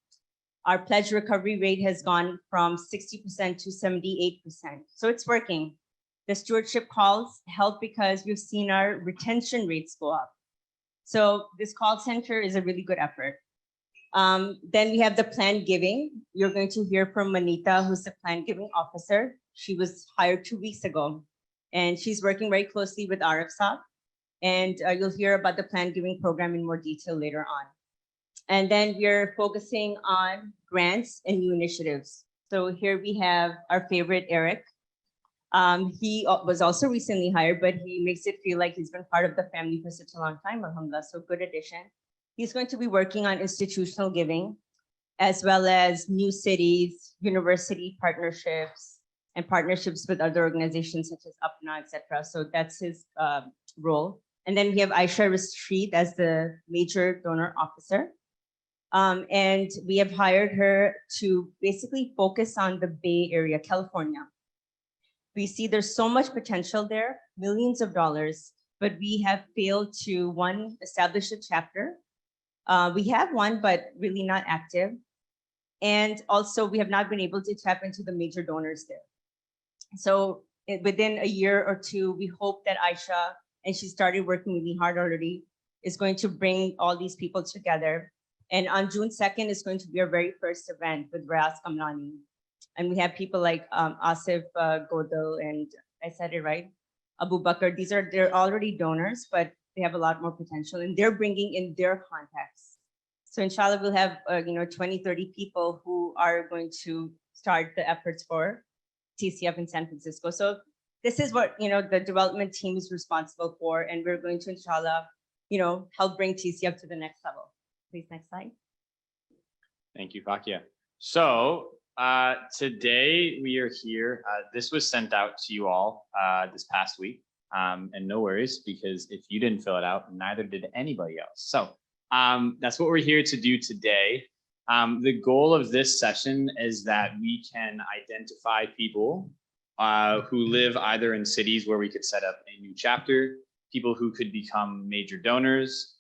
Our pledge recovery rate has gone from 60% to 78%. So it's working. The stewardship calls help because we've seen our retention rates go up. So this call center is a really good effort. Then we have the planned giving. You're going to hear from Manita, who's the planned giving officer. She was hired 2 weeks ago, and she's working very closely with Arif Saab. And you'll hear about the planned giving program in more detail later on. And then we're focusing on grants and new initiatives. So here we have our favorite Eric. He was also recently hired, but he makes it feel like he's been part of the family for such a long time, alhamdulillah, so good addition. He's going to be working on institutional giving, as well as new cities, university partnerships, and partnerships with other organizations such as UPNA, etc. So that's his role. And then we have Aisha Rashid as the major donor officer. And we have hired her to basically focus on the Bay Area, California. We see there's so much potential there, millions of dollars, but we have failed to, one, establish a chapter. We have one, but really not active. And also we have not been able to tap into the major donors there. So within a year or two, we hope that Aisha, and she started working really hard already, is going to bring all these people together. And on June 2nd is going to be our very first event with Riaz Kamlani. And we have people like Asif Godel, and I said it right, Abu Bakr. They're already donors, but they have a lot more potential, and they're bringing in their contacts. So inshallah, we'll have 20, 30 people who are going to start the efforts for TCF in San Francisco. So this is what the development team is responsible for, and we're going to inshallah, help bring TCF to the next level. Please, next slide. Thank you, Fakia. So today we are here. This was sent out to you all this past week, and no worries, because if you didn't fill it out, neither did anybody else. So that's what we're here to do today. The goal of this session is that we can identify people who live either in cities where we could set up a new chapter, people who could become major donors,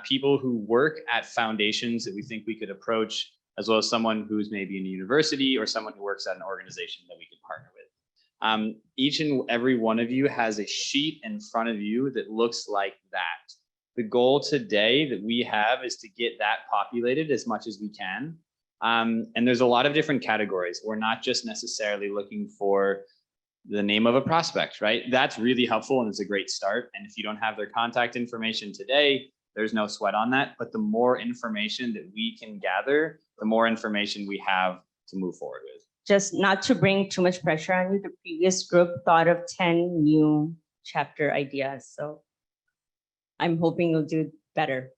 people who work at foundations that we think we could approach, as well as someone who's maybe in a university or someone who works at an organization that we could partner with. Each and every one of you has a sheet in front of you that looks like that. The goal today that we have is to get that populated as much as we can. And there's a lot of different categories. We're not just necessarily looking for the name of a prospect, right? That's really helpful and it's a great start. And if you don't have their contact information today, there's no sweat on that. But the more information that we can gather, the more information we have to move forward with. Just not to bring too much pressure on you, the previous group thought of 10 new chapter ideas. So I'm hoping you'll do better.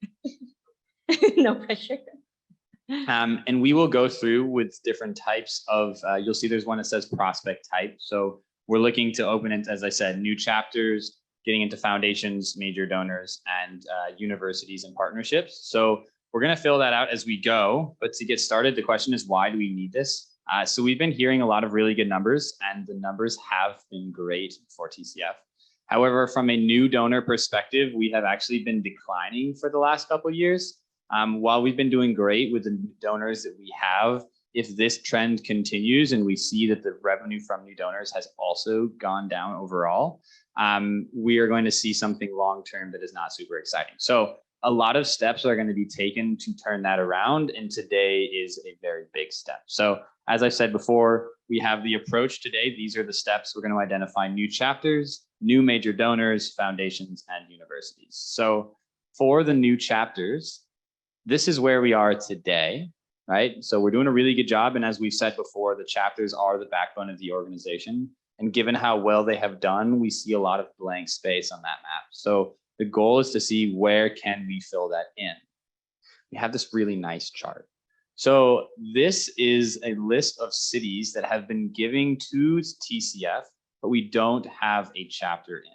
No pressure. And we will go through with different types of, you'll see there's one that says prospect type. So we're looking to open it, as I said, new chapters, getting into foundations, major donors, and universities and partnerships. So we're going to fill that out as we go. But to get started, the question is, why do we need this? So we've been hearing a lot of really good numbers, and the numbers have been great for TCF. However, from a new donor perspective, we have actually been declining for the last couple of years. While we've been doing great with the donors that we have, if this trend continues and we see that the revenue from new donors has also gone down overall, we are going to see something long-term that is not super exciting. So a lot of steps are going to be taken to turn that around, and today is a very big step. So as I said before, we have the approach today. These are the steps. We're going to identify new chapters, new major donors, foundations, and universities. So for the new chapters, this is where we are today, right? So we're doing a really good job. And as we've said before, the chapters are the backbone of the organization. And given how well they have done, we see a lot of blank space on that map. So the goal is to see where can we fill that in. We have this really nice chart. So this is a list of cities that have been giving to TCF, but we don't have a chapter in.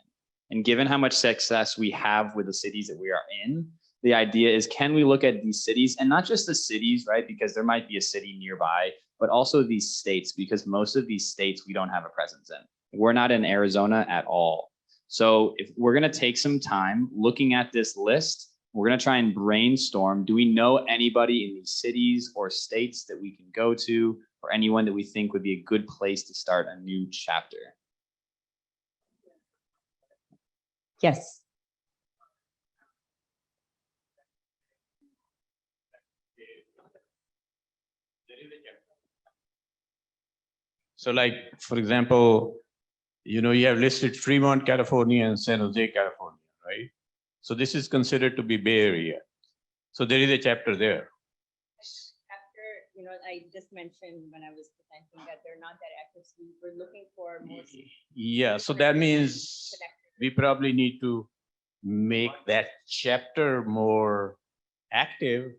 And given how much success we have with the cities that we are in, the idea is, can we look at these cities, and not just the cities, right? Because there might be a city nearby, but also these states, because most of these states we don't have a presence in. We're not in Arizona at all. So if we're going to take some time looking at this list, we're going to try and brainstorm. Do we know anybody in these cities or states that we can go to, or anyone that we think would be a good place to start a new chapter? Yes. So like, for example, you have listed Fremont, California and San Jose, California, right? So this is considered to be Bay Area. So there is a chapter there. Chapter, you know, I just mentioned when I was presenting that they're not that active. So we're looking for more. Yeah, so that means we probably need to make that chapter more active,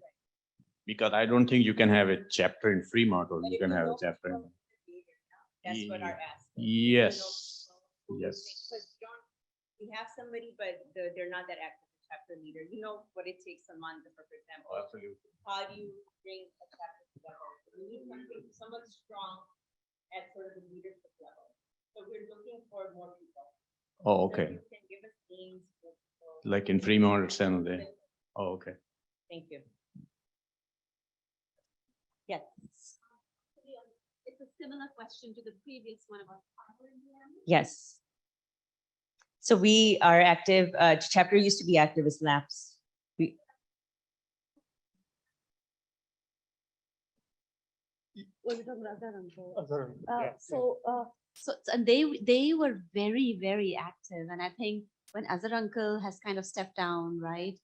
because I don't think you can have a chapter in Fremont or you can have a chapter in. That's what our ask. is. Yes, yes. Because we have somebody, but they're not that active as chapter leader. You know what it takes a month, for example. Absolutely. How do you bring a chapter together? We need someone strong at sort of the leadership level. So we're looking for more people. Oh, So okay. you can give us names. for people. Like in Fremont or San Jose. Oh, okay. Thank you. Yes. It's a similar question to the previous one about. Yes. So we are active, chapter used to be active as LAPS. We, When we're talking about that, uncle. And they were very, very active. And I think when Azhar uncle has kind of stepped down, right?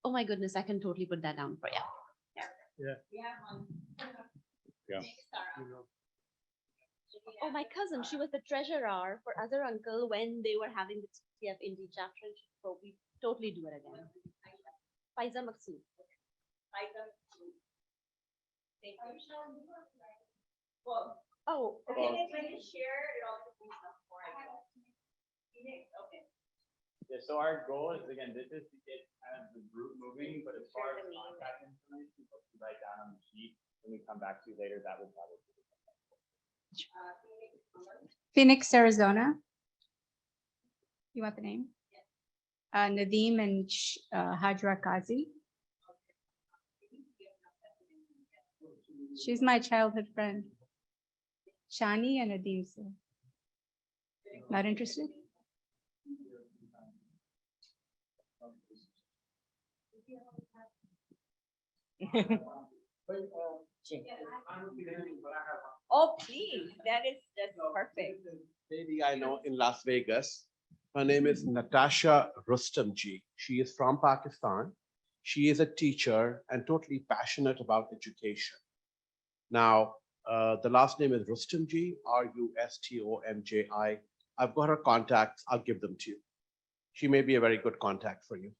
Oh my goodness, I can totally put that down for you. we have one. Yeah. Oh, my cousin, she was the treasurer for Azhar uncle when they were having the TCF Indie chapter, and she probably totally do it again. Faiza Maksud. Thank you. Well, Oh, okay, okay. when you share, it also brings up more ideas. Okay. Yeah, so our goal is, again, this is to get kind of the group moving, but as far as contact information, what you write down on the sheet, when we come back to later, that would probably. Phoenix, Arizona. You want the name? Nadeem and Hajra Kazi. She's my childhood friend. Shani and Nadeem. Sir. Not interested? Oh, please, that's perfect. Lady I know in Las Vegas. Her name is Natasha Rustamji. She is from Pakistan. She is a teacher and totally passionate about education. Now, the last name is Rustamji, Rustomji. I've got her contacts. I'll give them to you. She may be a very good contact for you.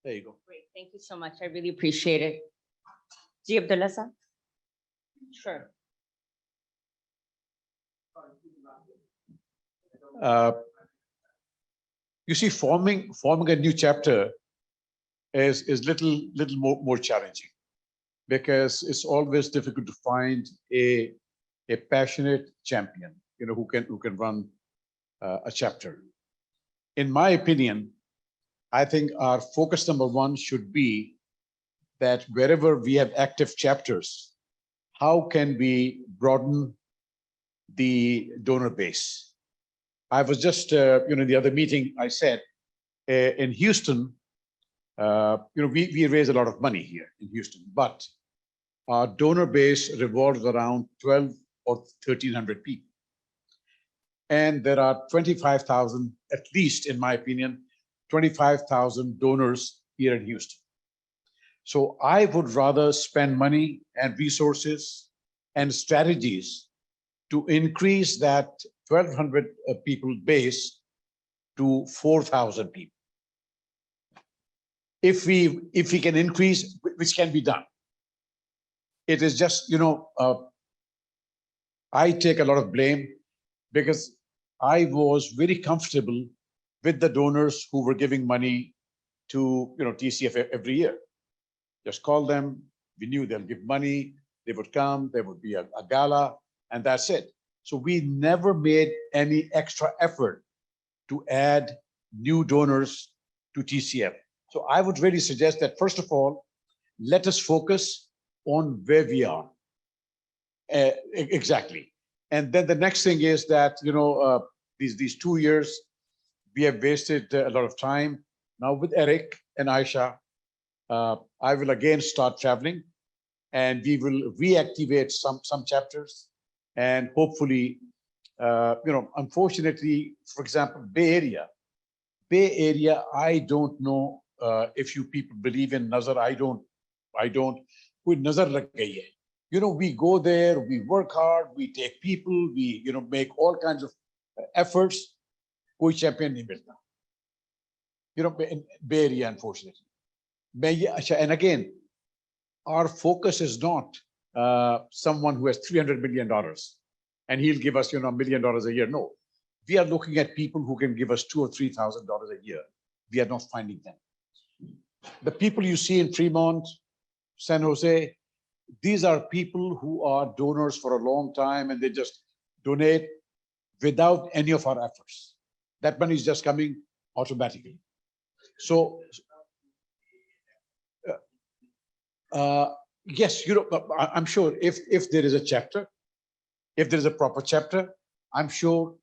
There you go. Great, thank you so much. I really appreciate it. Ji Abdullah sir? Sure. You see, forming a new chapter is little more challenging, because it's always difficult to find a passionate champion, you know, who can run a chapter. In my opinion, I think our focus number one should be that wherever we have active chapters, how can we broaden the donor base? I was just, the other meeting I said, in Houston, we raise a lot of money here in Houston, but our donor base revolves around 12 or 1,300 people. And there are 25,000, at least in my opinion, 25,000 donors here in Houston. So I would rather spend money and resources and strategies to increase that 1,200 people base to 4,000 people. If we can increase, which can be done. It is just, I take a lot of blame because I was very comfortable with the donors who were giving money to, TCF every year. Just call them. We knew they'll give money. They would come. There would be a gala, and that's it. So we never made any extra effort to add new donors to TCF. So I would really suggest that, first of all, let us focus on where we are. Exactly. And then the next thing is that, these 2 years, we have wasted a lot of time. Now with Eric and Aisha, I will again start traveling, and we will reactivate some chapters. And hopefully, unfortunately, for example, Bay Area, I don't know if you people believe in Nazar. I don't. कोई नजर लग गई है. We go there, we work hard, we take people, we, make all kinds of efforts. कोई champion नहीं मिलता. In Bay Area, unfortunately. And again, our focus is not someone who has $300 million and he'll give us, $1 million a year. No, we are looking at people who can give us $2,000 or $3,000 a year. We are not finding them. The people you see in Fremont, San Jose, these are people who are donors for a long time and they just donate without any of our efforts. That money is just coming automatically. So, yes, I'm sure if there is a chapter, if there is a proper chapter, I'm sure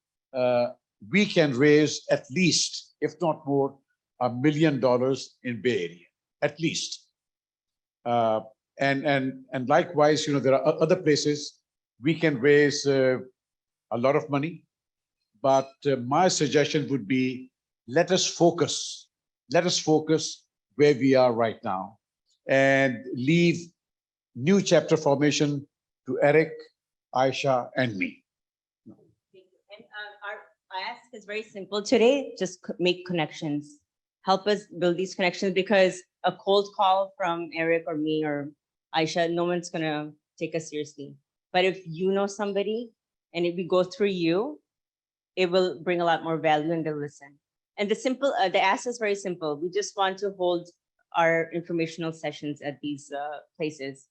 we can raise at least, if not more, $1 million in Bay Area, at least. And likewise, there are other places we can raise a lot of money. But my suggestion would be, let us focus where we are right now and leave new chapter formation to Eric, Aisha, and me. And our ask is very simple today. Just make connections. Help us build these connections, because a cold call from Eric or me or Aisha, no one's gonna take us seriously. But if you know somebody and if we go through you, it will bring a lot more value and they'll listen. And the ask is very simple. We just want to hold our informational sessions at these places.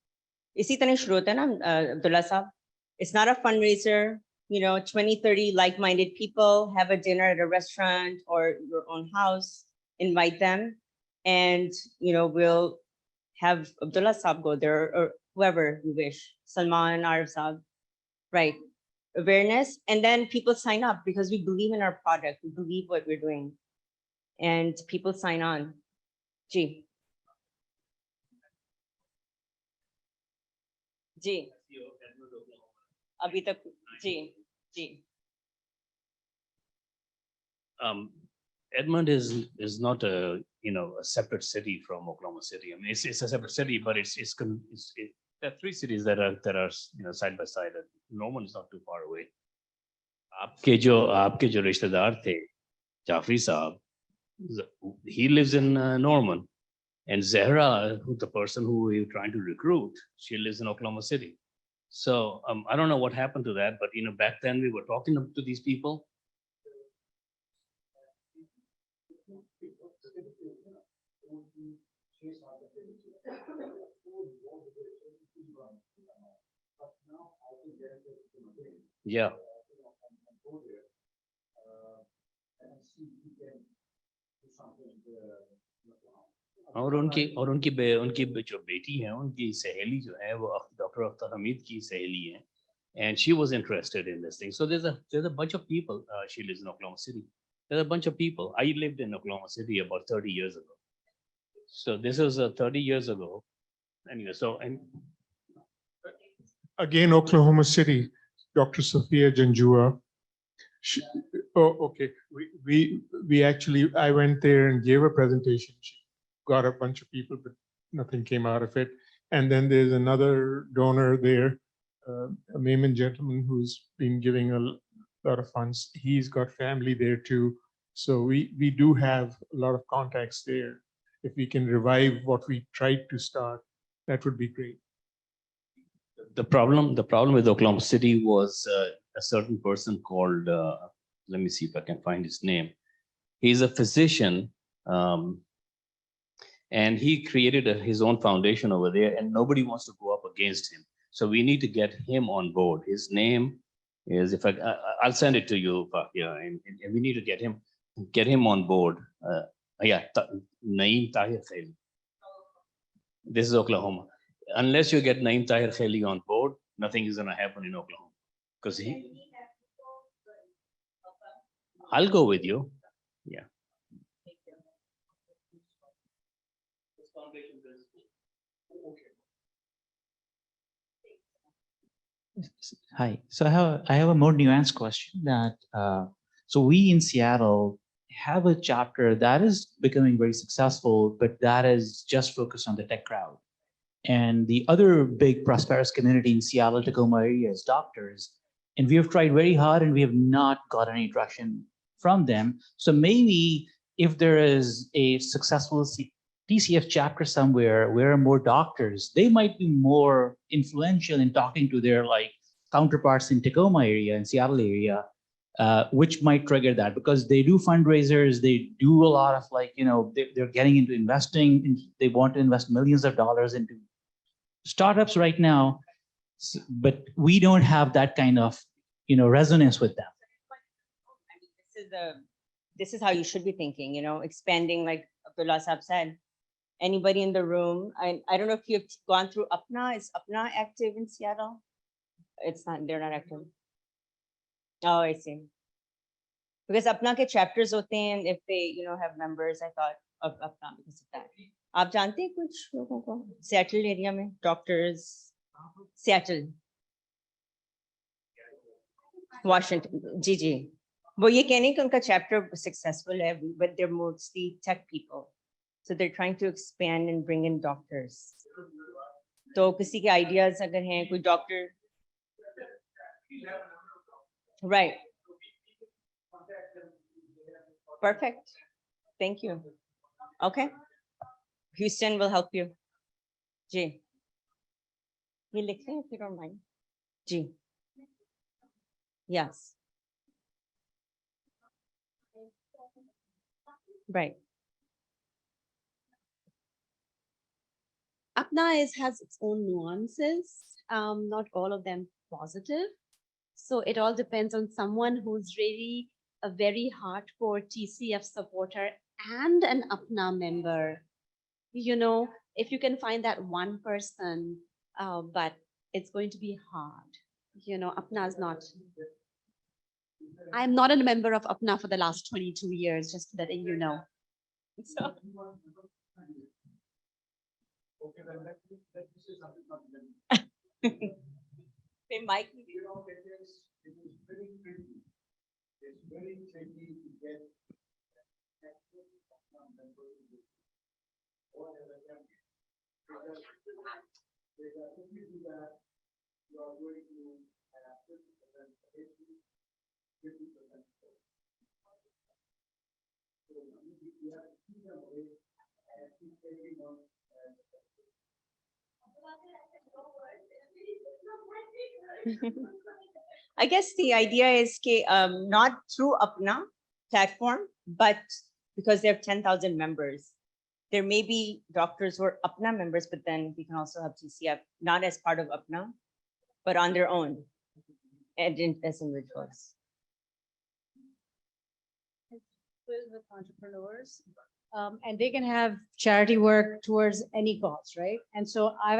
Isi tani shuru tha na, Abdullah Sahab. It's not a fundraiser. 20, 30 like-minded people have a dinner at a restaurant or your own house, invite them. And, we'll have Abdullah Sahab go there or whoever you wish, Salman, Arif Sahab, right? Awareness, and then people sign up because we believe in our product, we believe what we're doing, and people sign on. Ji. Ji. Abhi tak, ji. Edmond is not a separate city from Oklahoma City. I mean, it's a separate city, but there are three cities that are side by side. And Norman is not too far away. आपके जो रिश्तेदार थे, जाफरी साहब, he lives in Norman, and Zahra, the person who you're trying to recruit, she lives in Oklahoma City. So I don't know what happened to that, but back then we were talking to these people. Yeah. और उनकी जो बेटी है, उनकी सहेली जो है वो डॉक्टर अख्तर हमीद की सहेली है, and she was interested in this thing. So there's a bunch of people. She lives in Oklahoma City. There's a bunch of people. I lived in Oklahoma City about 30 years ago. So this was 30 years ago. Anyway, Again, Oklahoma City, Dr. Sophia Janjua. Okay. We actually, I went there and gave a presentation. She got a bunch of people, but nothing came out of it. And then there's another donor there, a Maiman gentleman who's been giving a lot of funds. He's got family there too. So we do have a lot of contacts there. If we can revive what we tried to start, that would be great. the problem with Oklahoma City was a certain person called, let me see if I can find his name. He's a physician, and he created his own foundation over there, and nobody wants to go up against him. So we need to get him on board. His name is, I'll send it to you, and we need to get him on board. Naeem Tahir Khaili. This is Oklahoma. Unless you get Naeem Tahir Khaili on board, nothing is going to happen in Oklahoma. Because I'll go with you. Yeah. Hi. So I have a more nuanced question that so we in Seattle have a chapter that is becoming very successful, but that is just focused on the tech crowd. And the other big prosperous community in Seattle, Tacoma area is doctors. And we have tried very hard and we have not got any traction from them. So maybe if there is a successful TCF chapter somewhere where are more doctors, they might be more influential in talking to their like counterparts in Tacoma area and Seattle area, which might trigger that because they do fundraisers, they do a lot of like, you know, they're getting into investing and they want to invest millions of dollars into startups right now, but we don't have that kind of, you know, resonance with them. This is how you should be thinking, you know, expanding like Abdullah Saab said. Anybody in the room, I don't know if you've gone through Apna. Is Apna active in Seattle? It's not, they're not active. Oh, I see. Because Apna ke chapters hote hain, if they, you know, have members, I thought of Apna because of that. आप जानते हैं कुछ लोगों को Seattle area में doctors, Seattle, Washington, जी वो ये कहने कि उनका chapter successful है, but they're mostly tech people, so they're trying to expand and bring in doctors. तो किसी के ideas अगर हैं कोई doctor, right? Perfect. Thank you. Okay. Houston will help you. Ji. ये लिख लें if you don't mind. Ji. Yes. Right. Apna has its own nuances, not all of them positive. So it all depends on someone who's really a very hardcore TCF supporter and an Apna member. You know, if you can find that one person, but it's going to be hard. You know, Apna is not. I'm not a member of Apna for the last 22 years, just letting you know. So. Hey, Mike. It's very tricky to get I guess the idea is not through Apna platform, but because they have 10,000 members, there may be doctors who are Apna members, but then we can also have TCF, not as part of Apna, but on their own and as individuals. Filled with entrepreneurs, and they can have charity work towards any cause, right? And so I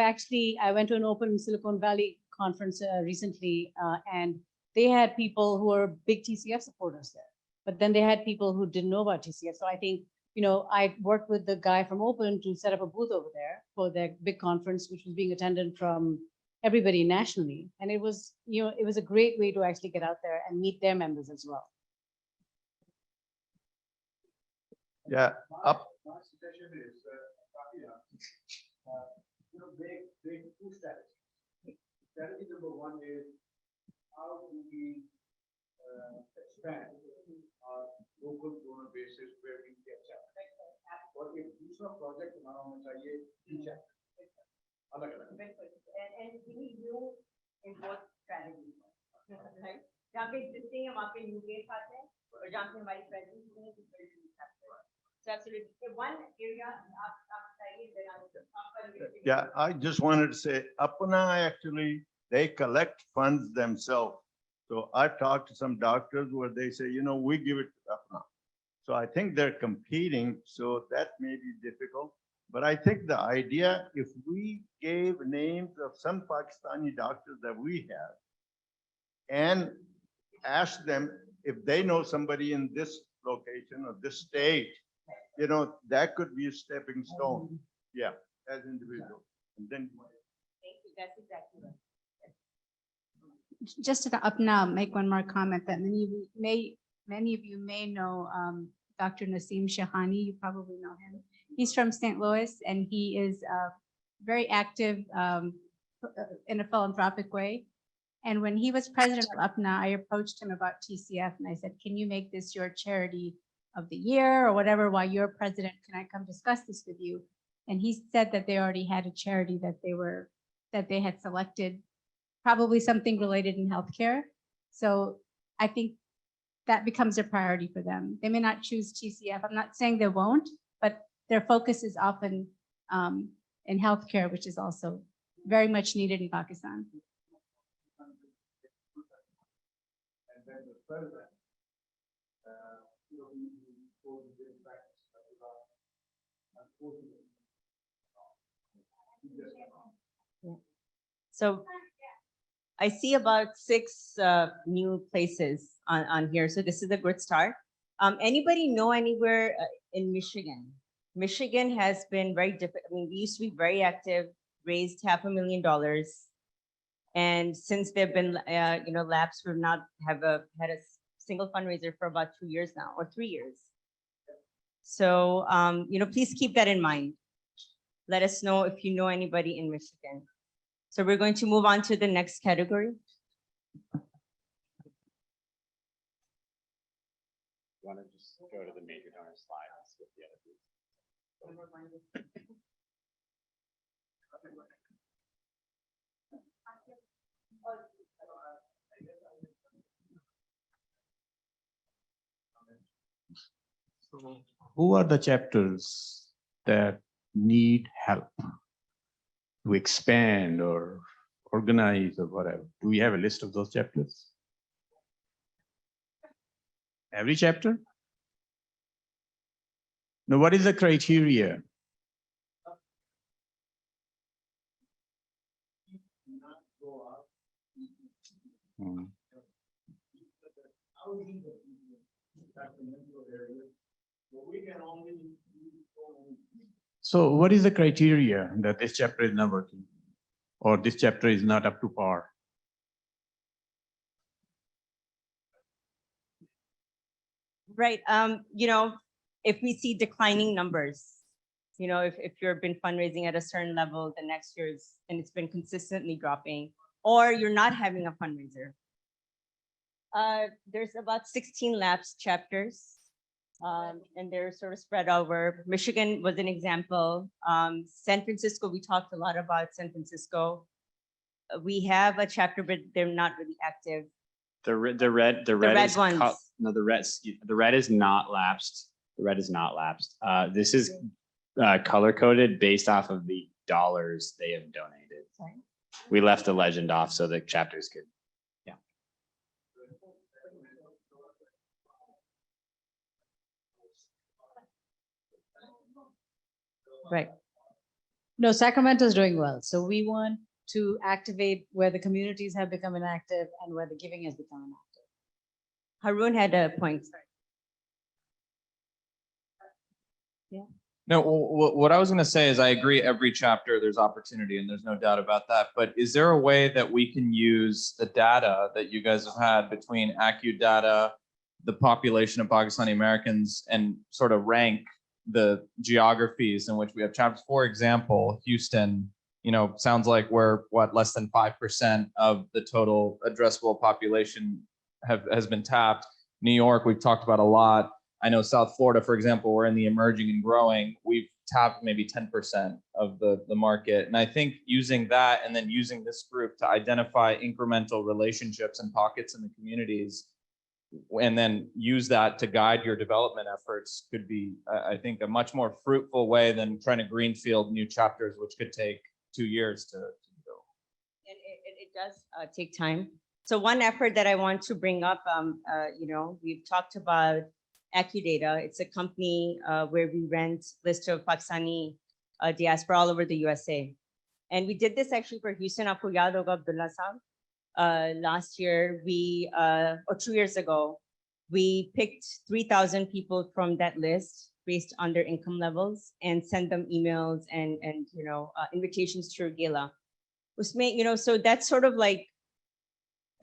went to an open Silicon Valley conference recently, and they had people who are big TCF supporters there, but then they had people who didn't know about TCF. So I think, you know, I worked with the guy from Open to set up a booth over there for their big conference, which was being attended from everybody nationally. And it was, you know, it was a great way to actually get out there and meet their members as well. Yeah, up. My suggestion is, make two strategies. Strategy number one is how do we expand our local donor basis where we get chapter. और एक दूसरा project हमारा होना चाहिए teacher. अलग अलग. And we need you in both strategies, right? जहाँ पे existing है वहाँ पे new gate आते हैं और जहाँ पे हमारी presence नहीं है तो so absolutely. One area Yeah, I just wanted to say, Apna actually, they collect funds themselves. So I've talked to some doctors where they say, you know, we give it to Apna. So I think they're competing, so that may be difficult. But I think the idea, if we gave names of some Pakistani doctors that we have and asked them if they know somebody in this location or this state, you know, that could be a stepping stone. Yeah, as individuals. And then. Thank you. That's exactly right. Just to the up now, make one more comment that many of you may know Dr. Naseem Shahani. You probably know him. He's from St. Louis, and he is very active in a philanthropic way. And when he was president of UPNA, I approached him about TCF and I said, can you make this your charity of the year or whatever while you're president? Can I come discuss this with you? And he said that they already had a charity that they had selected, probably something related in healthcare. So I think that becomes a priority for them. They may not choose TCF. I'm not saying they won't, but their focus is often in healthcare, which is also very much needed in Pakistan. So I see about 6 new places on here. So this is a good start. Anybody know anywhere in Michigan? Michigan has been very different. I mean, we used to be very active, raised $500,000. And since they've been, lapsed, we've not had a single fundraiser for about 2 years now, or 3 years. So, please keep that in mind. Let us know if you know anybody in Michigan. So we're going to move on to the next category. Want to just go to the major donor slide and skip the other piece? So who are the chapters that need help to expand or organize or whatever? Do we have a list of those chapters? Every chapter? Now, what is the criteria? So what is the criteria that this chapter is not working or this chapter is not up to par? Right. If we see declining numbers, if you've been fundraising at a certain level, the next year and it's been consistently dropping, or you're not having a fundraiser. There's about 16 lapsed chapters, and they're sort of spread over. Michigan was an example. San Francisco, we talked a lot about San Francisco. We have a chapter, but they're not really active. The red red is ones. No, the red is not lapsed. The red is not lapsed. This is color coded based off of the dollars they have donated. Sorry. We left the legend off so the chapters could, yeah. Right. No, Sacramento is doing well. So we want to activate where the communities have become inactive and where the giving has become inactive. Harun had a point. Yeah. No, what I was going to say is I agree every chapter there's opportunity and there's no doubt about that. But is there a way that we can use the data that you guys have had between AccuData, the population of Pakistani Americans, and sort of rank the geographies in which we have chapters? For example, Houston, sounds like we're less than 5% of the total addressable population has been tapped. New York, we've talked about a lot. I know South Florida, for example, we're in the emerging and growing. We've tapped maybe 10% of the market. And I think using that and then using this group to identify incremental relationships and pockets in the communities, and then use that to guide your development efforts could be, I think, a much more fruitful way than trying to greenfield new chapters, which could take 2 years to go. And it does take time. So one effort that I want to bring up, we've talked about AccuData. It's a company where we rent list of Pakistani diaspora all over the USA. And we did this actually for Houston, Aapko yaad hoga Abdullah Sahab. Last year, or 2 years ago, we picked 3,000 people from that list based on their income levels and sent them emails and invitations to gala. So that's sort of like,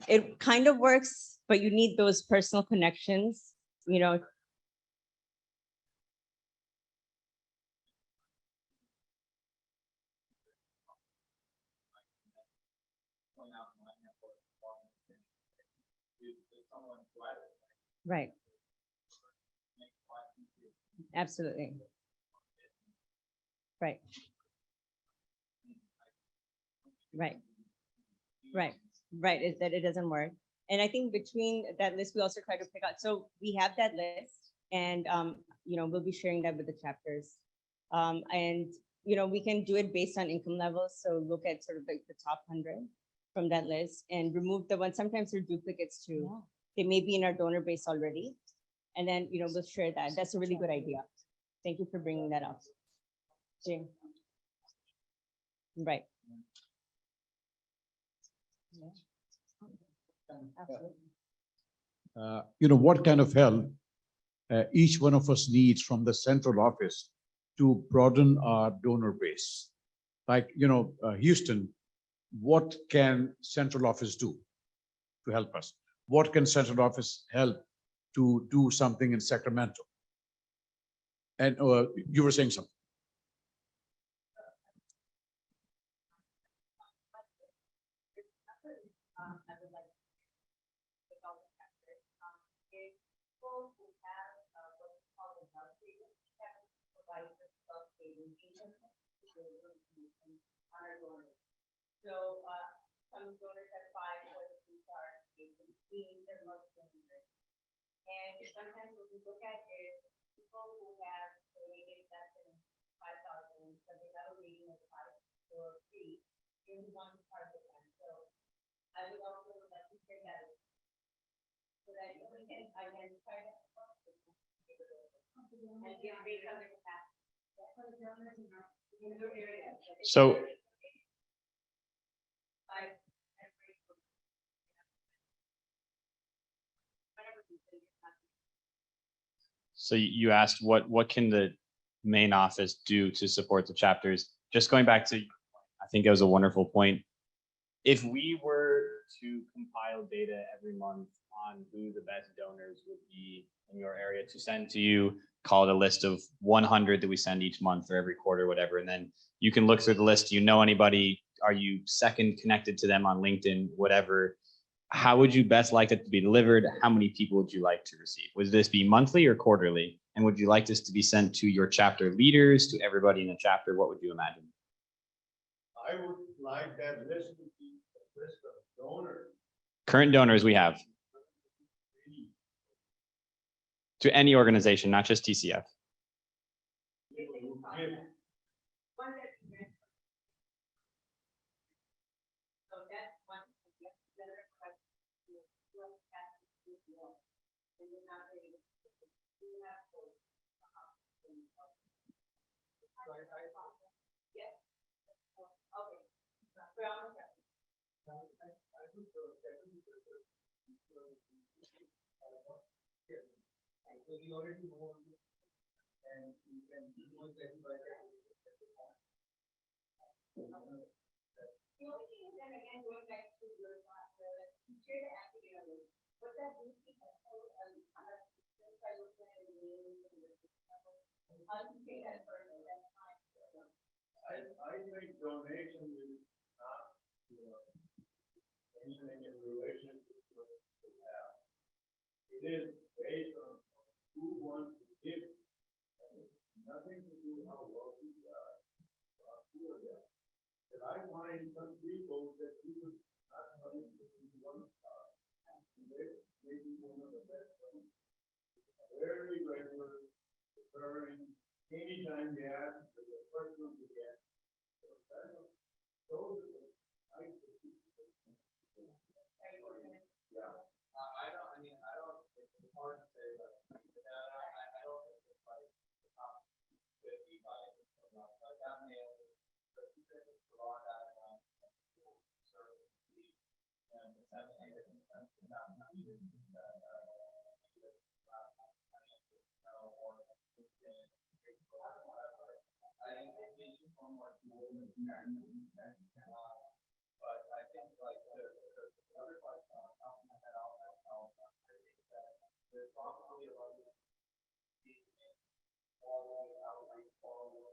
it kind of works, but you need those personal connections, Right. Absolutely. Right. Right. Right. Right. Is that it doesn't work. And I think between that list, we also try to pick out, so we have that list and, we'll be sharing that with the chapters. And, we can do it based on income levels. So look at sort of like the top 100 from that list and remove the ones, sometimes they're duplicates too. They may be in our donor base already. And then, we'll share that. That's a really good idea. Thank you for bringing that up. Jane. Right. Yeah. Absolutely. What kind of help each one of us needs from the central office to broaden our donor base. Like, Houston, what can central office do to help us? What can central office help to do something in Sacramento? And you were saying something. So some donors have 5 or 3 stars, they're most donors. And sometimes what we look at is people who have donated less than 5,000, but they got a rating of 5 or 3, in one part of the time. So I would also like to share that so that we can identify that and give based on the capacity. So you asked what can the main office do to support the chapters? Just going back to, I think it was a wonderful point. If we were to compile data every month on who the best donors would be in your area to send to you, call it a list of 100 that we send each month or every quarter, whatever, and then you can look through the list. Do you know anybody? Are you second connected to them on LinkedIn, whatever? How would you best like it to be delivered? How many people would you like to receive? Would this be monthly or quarterly? And would you like this to be sent to your chapter leaders, to everybody in the chapter? What would you imagine? I would like that list to be a list of donors. Current donors we have. To any organization, not just TCF. I think donation is not, anything in relation to what we have. It is based on who wants to give. And it's nothing to do how well we are. But I find some people that you would not money to do one star. Maybe one of the best ones. Very regular, recurring, anytime you ask, there's a person to get. Those are the types of people. Yeah. I don't, it's hard to say, but I don't think it's like the top 50 by like that many of them, but you think it's a lot out of service and it's having a different sense of that. But I think like the other question on top of my head, there's probably a lot of quality outreach, quality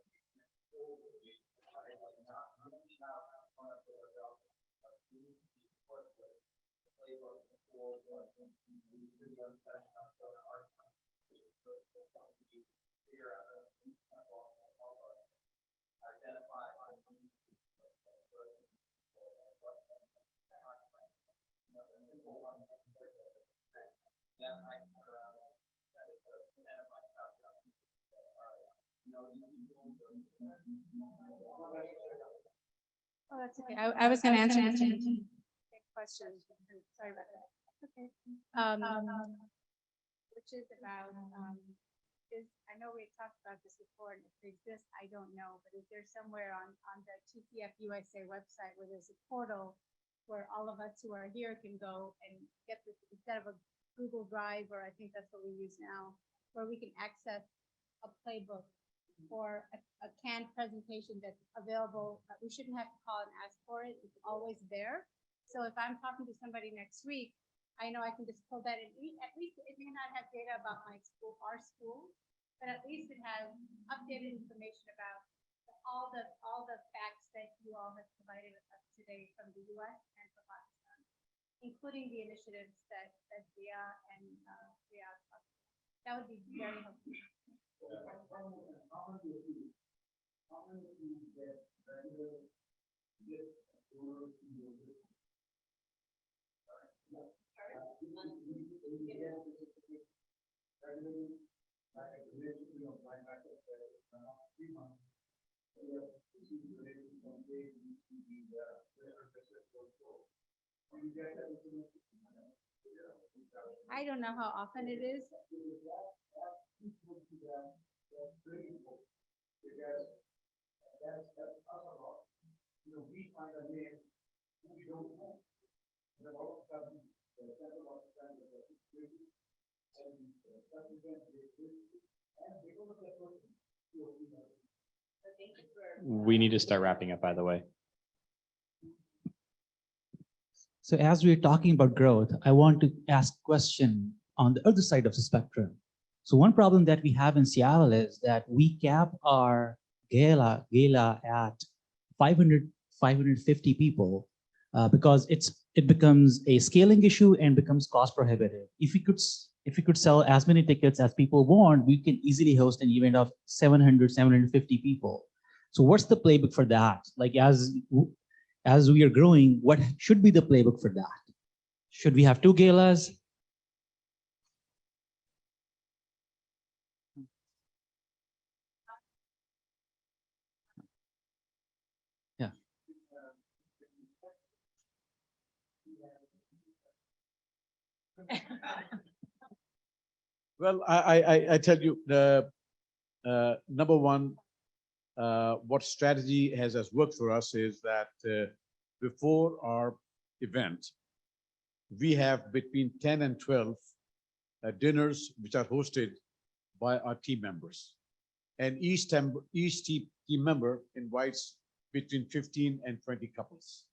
Oh, that's okay. I was going to answer the same question. Sorry about that. Okay. Which is about, I know we talked about this before, and if it exists, I don't know, but is there somewhere on the TCF USA website where there's a portal where all of us who are here can go and get this, instead of a Google Drive, or I think that's what we use now, where we can access a playbook or a canned presentation that's available. We shouldn't have to call and ask for it. It's always there. So if I'm talking to somebody next week, I know I can just pull that in. At least it may not have data about my school, our school, but at least it has updated information about all the facts that you all have provided us today from the US and from Pakistan, including the initiatives that Dia and Riyadh talked about. That would be very helpful. I don't know how often it is. We need to start wrapping up, by the way. So as we're talking about growth, I want to ask a question on the other side of the spectrum. So one problem that we have in Seattle is that we cap our gala at 500, 550 people because it becomes a scaling issue and becomes cost prohibitive. If we could sell as many tickets as people want, we can easily host an event of 700, 750 people. So what's the playbook for that? Like as we are growing, what should be the playbook for that? Should we have 2 galas? Yeah. Well, I tell you, the number one, what strategy has worked for us is that before our event, we have between 10 and 12 dinners which are hosted by our team members. And each team member invites between 15 and 20 couples.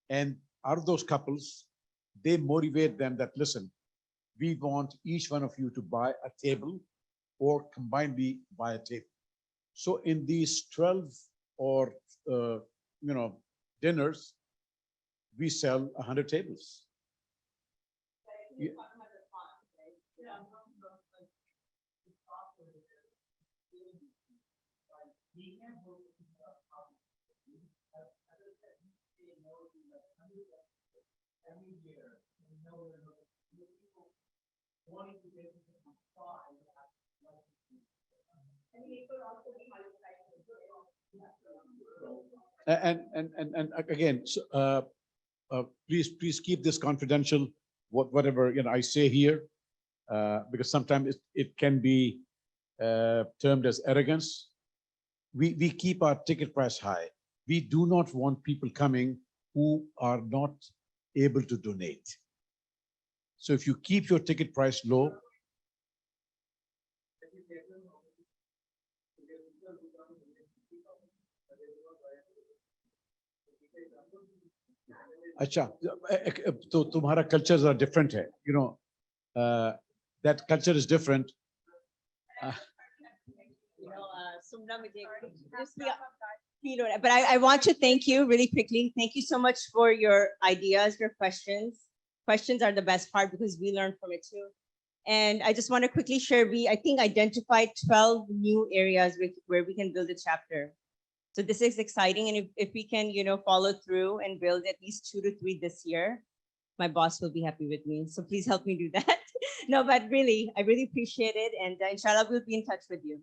And out of those couples, they motivate them that, listen, we want each one of you to buy a table or combinedly buy a table. So in these 12 or dinners, we sell 100 tables. Yeah. And again, please keep this confidential. Whatever I say here, because sometimes it can be termed as arrogance. We keep our ticket price high. We do not want people coming who are not able to donate. So if you keep your ticket price low, अच्छा, तो तुम्हारा cultures are different है, that culture is different. But I want to thank you really quickly. Thank you so much for your ideas, your questions. questions are the best part because we learn from it too. And I just want to quickly share, I think, identified 12 new areas where we can build a chapter. So this is exciting. And if we can, follow through and build at least 2 to 3 this year, my boss will be happy with me. So please help me do that. No, but really, I really appreciate it. And inshallah, we'll be in touch with you.